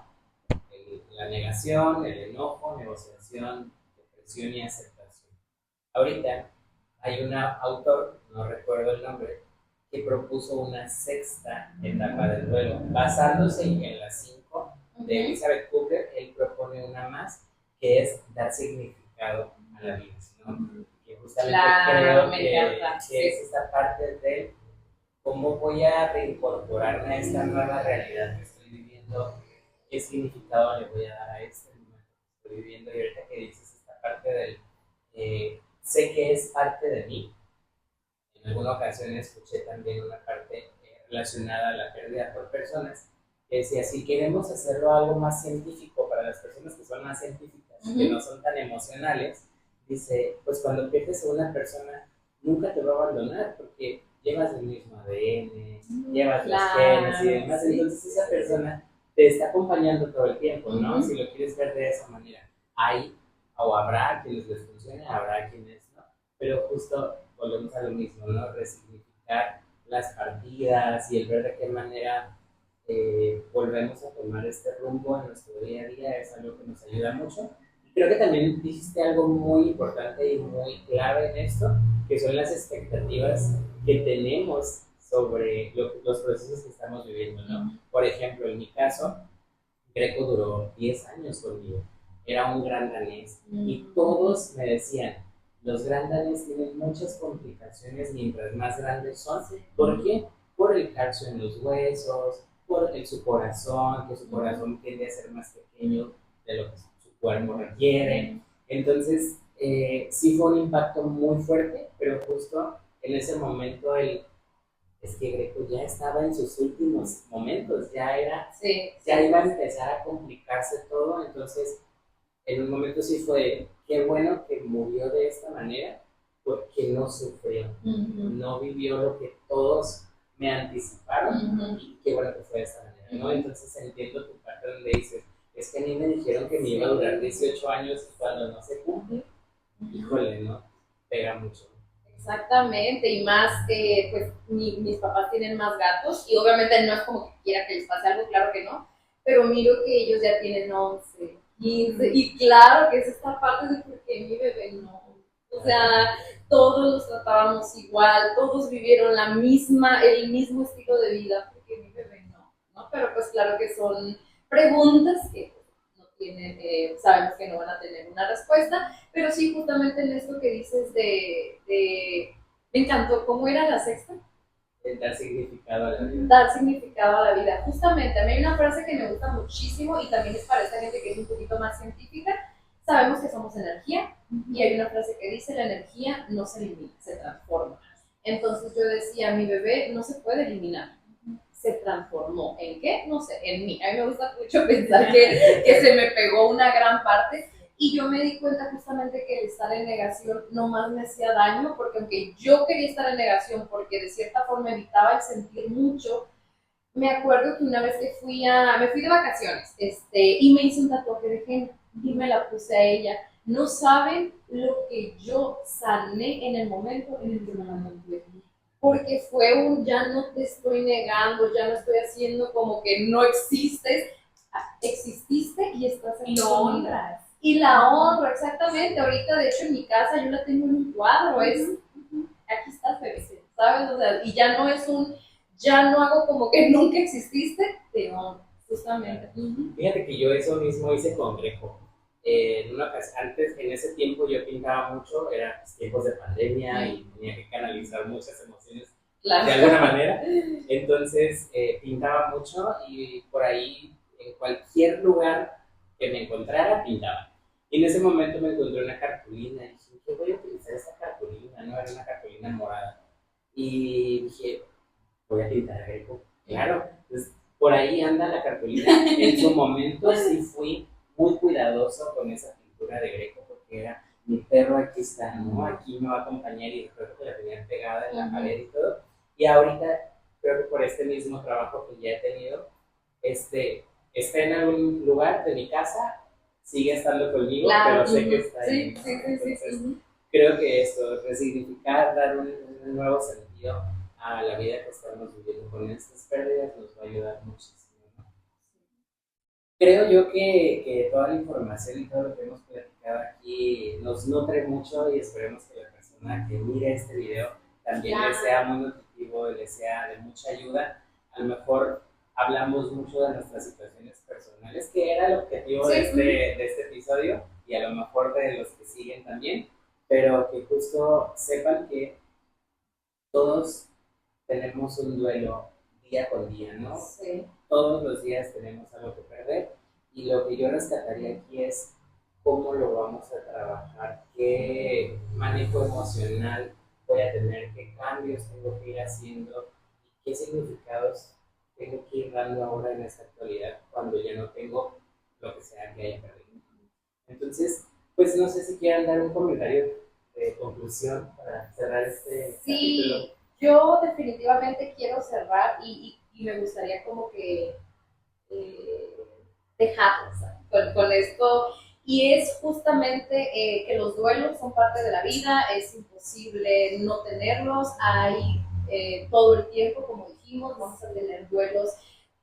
La negación, el enojo, negociación, depresión y aceptación. Ahorita hay un autor, no recuerdo el nombre, que propuso una 6ª etapa del duelo, basándose en las 5 de Elizabeth Kubler. Él propone una más, que es dar significado a la vida, ¿no? Que justamente claro, que es esta parte de cómo voy a reincorporarme a esta nueva realidad que estoy viviendo, qué significado le voy a dar a este momento que estoy viviendo. Y ahorita que dices esta parte del sé que es parte de mí, en alguna ocasión escuché también una parte relacionada a la pérdida por personas, que decía, si queremos hacerlo algo más científico para las personas que son más científicas, que no son tan emocionales, dice, pues cuando pierdes a una persona, nunca te va a abandonar, porque llevas el mismo ADN, llevas los genes y demás, entonces esa persona te está acompañando todo el tiempo, ¿no? Si lo quieres ver de esa manera. Hay o habrá quienes les funcione, habrá quienes no, pero justo volvemos a lo mismo, ¿no? Resignificar las partidas y el ver de qué manera volvemos a tomar este rumbo en nuestro día a día es algo que nos ayuda mucho. Y creo que también dijiste algo muy importante y muy clave en esto, que son las expectativas que tenemos sobre los procesos que estamos viviendo, ¿no? Por ejemplo, en mi caso, Greco duró 10 años conmigo. Era un gran danés y todos me decían, los gran danés tienen muchas complicaciones mientras más grandes son. ¿Por qué? Por el calcio en los huesos, por su corazón, que su corazón tiende a ser más pequeño de lo que su cuerpo requiere. Entonces, sí fue un impacto muy fuerte, pero justo en ese momento es que Greco ya estaba en sus últimos momentos, ya iba a empezar a complicarse todo, entonces en un momento sí fue, qué bueno que murió de esta manera, porque no sufrió, no vivió lo que todos me anticiparon, y qué bueno que fue de esta manera, ¿no? Entonces entiendo tu parte donde dices, es que a mí me dijeron que me iba a durar 18 años y cuando no se cumple, híjole, ¿no? Pega mucho. Exactamente, y más que pues mis papás tienen más gatos y obviamente no es como que quiera que les pase algo, claro que no, pero miro que ellos ya tienen 11, 15, y claro que es esta parte de por qué mi bebé no. O sea, todos los tratábamos igual, todos vivieron el mismo estilo de vida, porque mi bebé no, ¿no? Pero pues claro que son preguntas que no tienen, sabemos que no van a tener una respuesta, pero sí justamente en esto que dices me encantó, ¿cómo era la sexta? Dar significado a la vida. Dar significado a la vida. Justamente, a mí hay una frase que me gusta muchísimo y también es para esta gente que es un poquito más científica. Sabemos que somos energía y hay una frase que dice, la energía no se elimina, se transforma. Entonces yo decía, mi bebé no se puede eliminar, se transformó. ¿En qué? No sé, en mí. A mí me gusta mucho pensar que se me pegó una gran parte y yo me di cuenta justamente que el estar en negación no más me hacía daño, porque aunque yo quería estar en negación porque de cierta forma evitaba el sentir mucho, me acuerdo que una vez que me fui de vacaciones y me hice un tatuaje de henna y me la puse a ella. No saben lo que yo sané en el momento en el que me la tatué. Porque fue ya no te estoy negando, ya no estoy haciendo como que no existes, exististe y estás en y lo honras. Y la honro, exactamente. Ahorita, de hecho, en mi casa yo la tengo en un cuadro, es, aquí estás, bebé, ¿sabes? O sea, y ya no es ya no hago como que nunca exististe, te honro, justamente. Fíjate que yo eso mismo hice con Greco. En una ocasión, antes, en ese tiempo yo pintaba mucho, eran pues, tiempos de pandemia y tenía que canalizar muchas emociones Claro. de alguna manera. Entonces pintaba mucho y por ahí, en cualquier lugar que me encontrara, pintaba. Y en ese momento me encontré una cartulina y dije, ¿qué voy a utilizar esta cartulina? No era una cartulina morada. Y dije, voy a pintar Greco. Claro, entonces por ahí anda la cartulina. En su momento sí fui muy cuidadoso con esa pintura de Greco porque era mi perro aquí está, ¿no? Aquí me va a acompañar y recuerdo que la tenía pegada en la pared y todo. Y ahorita creo que por este mismo trabajo que ya he tenido, está en algún lugar de mi casa, sigue estando conmigo, claro, pero sé que está ahí. Sí, Entonces, creo que esto, resignificar, dar un nuevo sentido a la vida que estamos viviendo con estas pérdidas nos va a ayudar muchísimo, ¿no? Creo yo que toda la información y todo lo que hemos platicado aquí nos nutre mucho y esperemos que la persona que mire este video también le sea muy nutritivo y le sea de mucha ayuda. A lo mejor hablamos mucho de nuestras situaciones personales, que era el objetivo de este episodio y a lo mejor de los que siguen también, pero que justo sepan que todos tenemos un duelo día con día, ¿no? Sí. Todos los días tenemos algo que perder y lo que yo rescataría aquí es cómo lo vamos a trabajar, qué manejo emocional voy a tener, qué cambios tengo que ir haciendo y qué significados tengo que ir dando ahora en esta actualidad cuando ya no tengo lo que sea que haya perdido. Entonces, pues no sé si quieran dar un comentario de conclusión para cerrar este capítulo. Yo definitivamente quiero cerrar y me gustaría como que dejarlos con esto. Y es justamente que los duelos son parte de la vida, es imposible no tenerlos, hay todo el tiempo, como dijimos, vamos a tener duelos,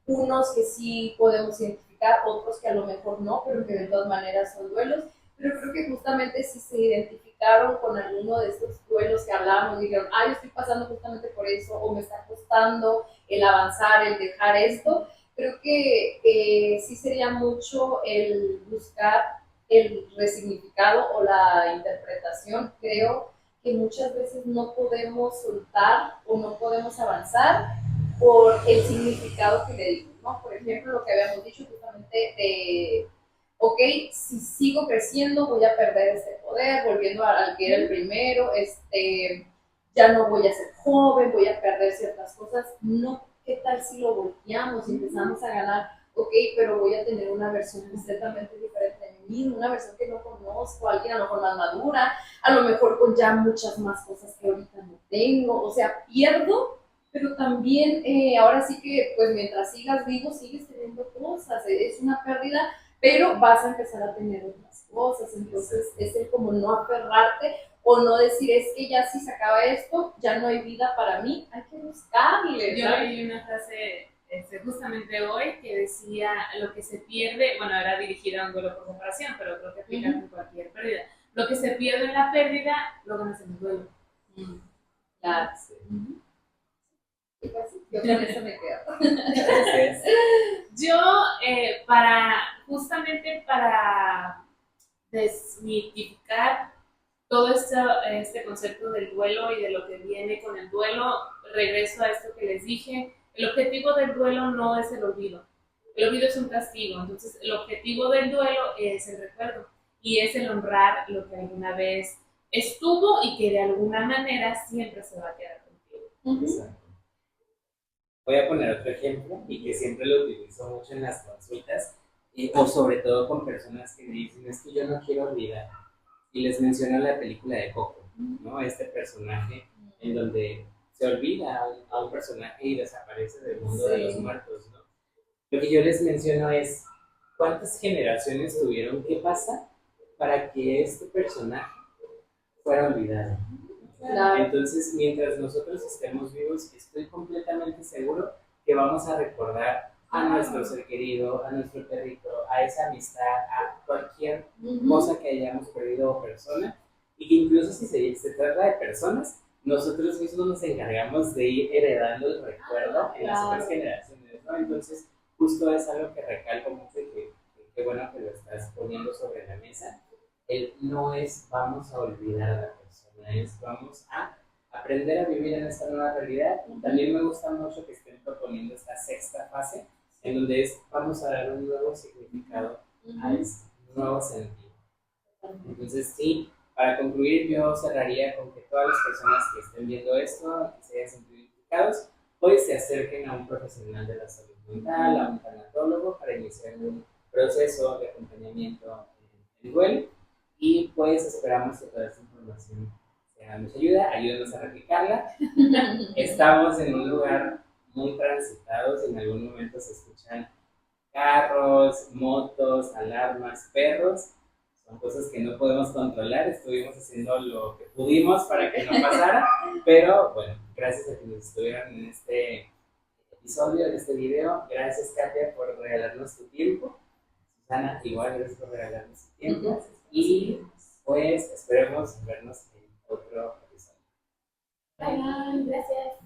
unos que sí podemos identificar, otros que a lo mejor no, pero que de todas maneras son duelos. Pero creo que justamente si se identificaron con alguno de estos duelos que hablábamos, dijeron, yo estoy pasando justamente por eso, o me está costando el avanzar, el dejar esto, creo que sí sería mucho el buscar el resignificado o la interpretación. Creo que muchas veces no podemos soltar o no podemos avanzar por el significado que le dimos, ¿no? Por ejemplo, lo que habíamos dicho justamente de ok, si sigo creciendo voy a perder este poder, volviendo al que era el primero, ya no voy a ser joven, voy a perder ciertas cosas. No, ¿qué tal si lo volteamos y empezamos a ganar? Ok, pero voy a tener una versión completamente diferente de mí mismo, una versión que no conozco, alguien a lo mejor más madura, a lo mejor con ya muchas más cosas que ahorita no tengo, o sea, pierdo, pero también ahora sí que pues mientras sigas vivo sigues teniendo cosas, es una pérdida, pero vas a empezar a tener otras cosas, entonces es el como no aferrarte o no decir es que ya si se acaba esto, ya no hay vida para mí, hay que buscarle. Yo leí una frase justamente hoy, que decía lo que se pierde, bueno, era dirigido a un duelo por separación, pero creo que aplica con cualquier pérdida. Lo que se pierde en la pérdida, lo ganas en el duelo. Claro. Sí. Y pues sí, yo con eso me quedo. Entonces, Yo, justamente para desmitificar todo este concepto del duelo y de lo que viene con el duelo, regreso a esto que les dije, el objetivo del duelo no es el olvido. El olvido es un castigo, entonces el objetivo del duelo es el recuerdo y es el honrar lo que alguna vez estuvo y que de alguna manera siempre se va a quedar contigo. exacto. Voy a poner otro ejemplo y que siempre lo utilizo mucho en las consultas o sobre todo con personas que me dicen es que yo no quiero olvidar y les menciono la película de Coco, ¿no? Este personaje en donde se olvida a un personaje y desaparece del mundo de los muertos, ¿no? Lo que yo les menciono es cuántas generaciones tuvieron que pasar para que este personaje fuera olvidado. Claro. Entonces, mientras nosotros estemos vivos, estoy completamente seguro que vamos a recordar a nuestro ser querido, a nuestro perrito, a esa amistad, a cualquier cosa que hayamos perdido o persona, y que incluso si se trata de personas, nosotros mismos nos encargamos de ir heredando el recuerdo en las otras generaciones, ¿no? Entonces, justo es algo que recalco mucho y que bueno que lo estás poniendo sobre la mesa. El no es vamos a olvidar a la persona, es vamos a aprender a vivir en esta nueva realidad. También me gusta mucho que estén proponiendo esta sexta fase, en donde es vamos a dar un nuevo significado a este nuevo sentido. Entonces, sí, para concluir, yo cerraría con que todas las personas que estén viendo esto, que se hayan sentido identificados, pues se acerquen a un profesional de la salud mental, a un tanatólogo, para iniciar un proceso de acompañamiento en duelo. Y pues esperamos que toda esta información sea de mucha ayuda, ayúdenos a replicarla. Estamos en un lugar muy transitado, si en algún momento se escuchan carros, motos, alarmas, perros, son cosas que no podemos controlar, estuvimos haciendo lo que pudimos para que no pasara, pero bueno, gracias a quienes estuvieron en este episodio, en este video, gracias Katia por regalarnos tu tiempo, Susana, igual gracias por regalarnos tu tiempo, y pues esperemos vernos en otro episodio. Bye, gracias.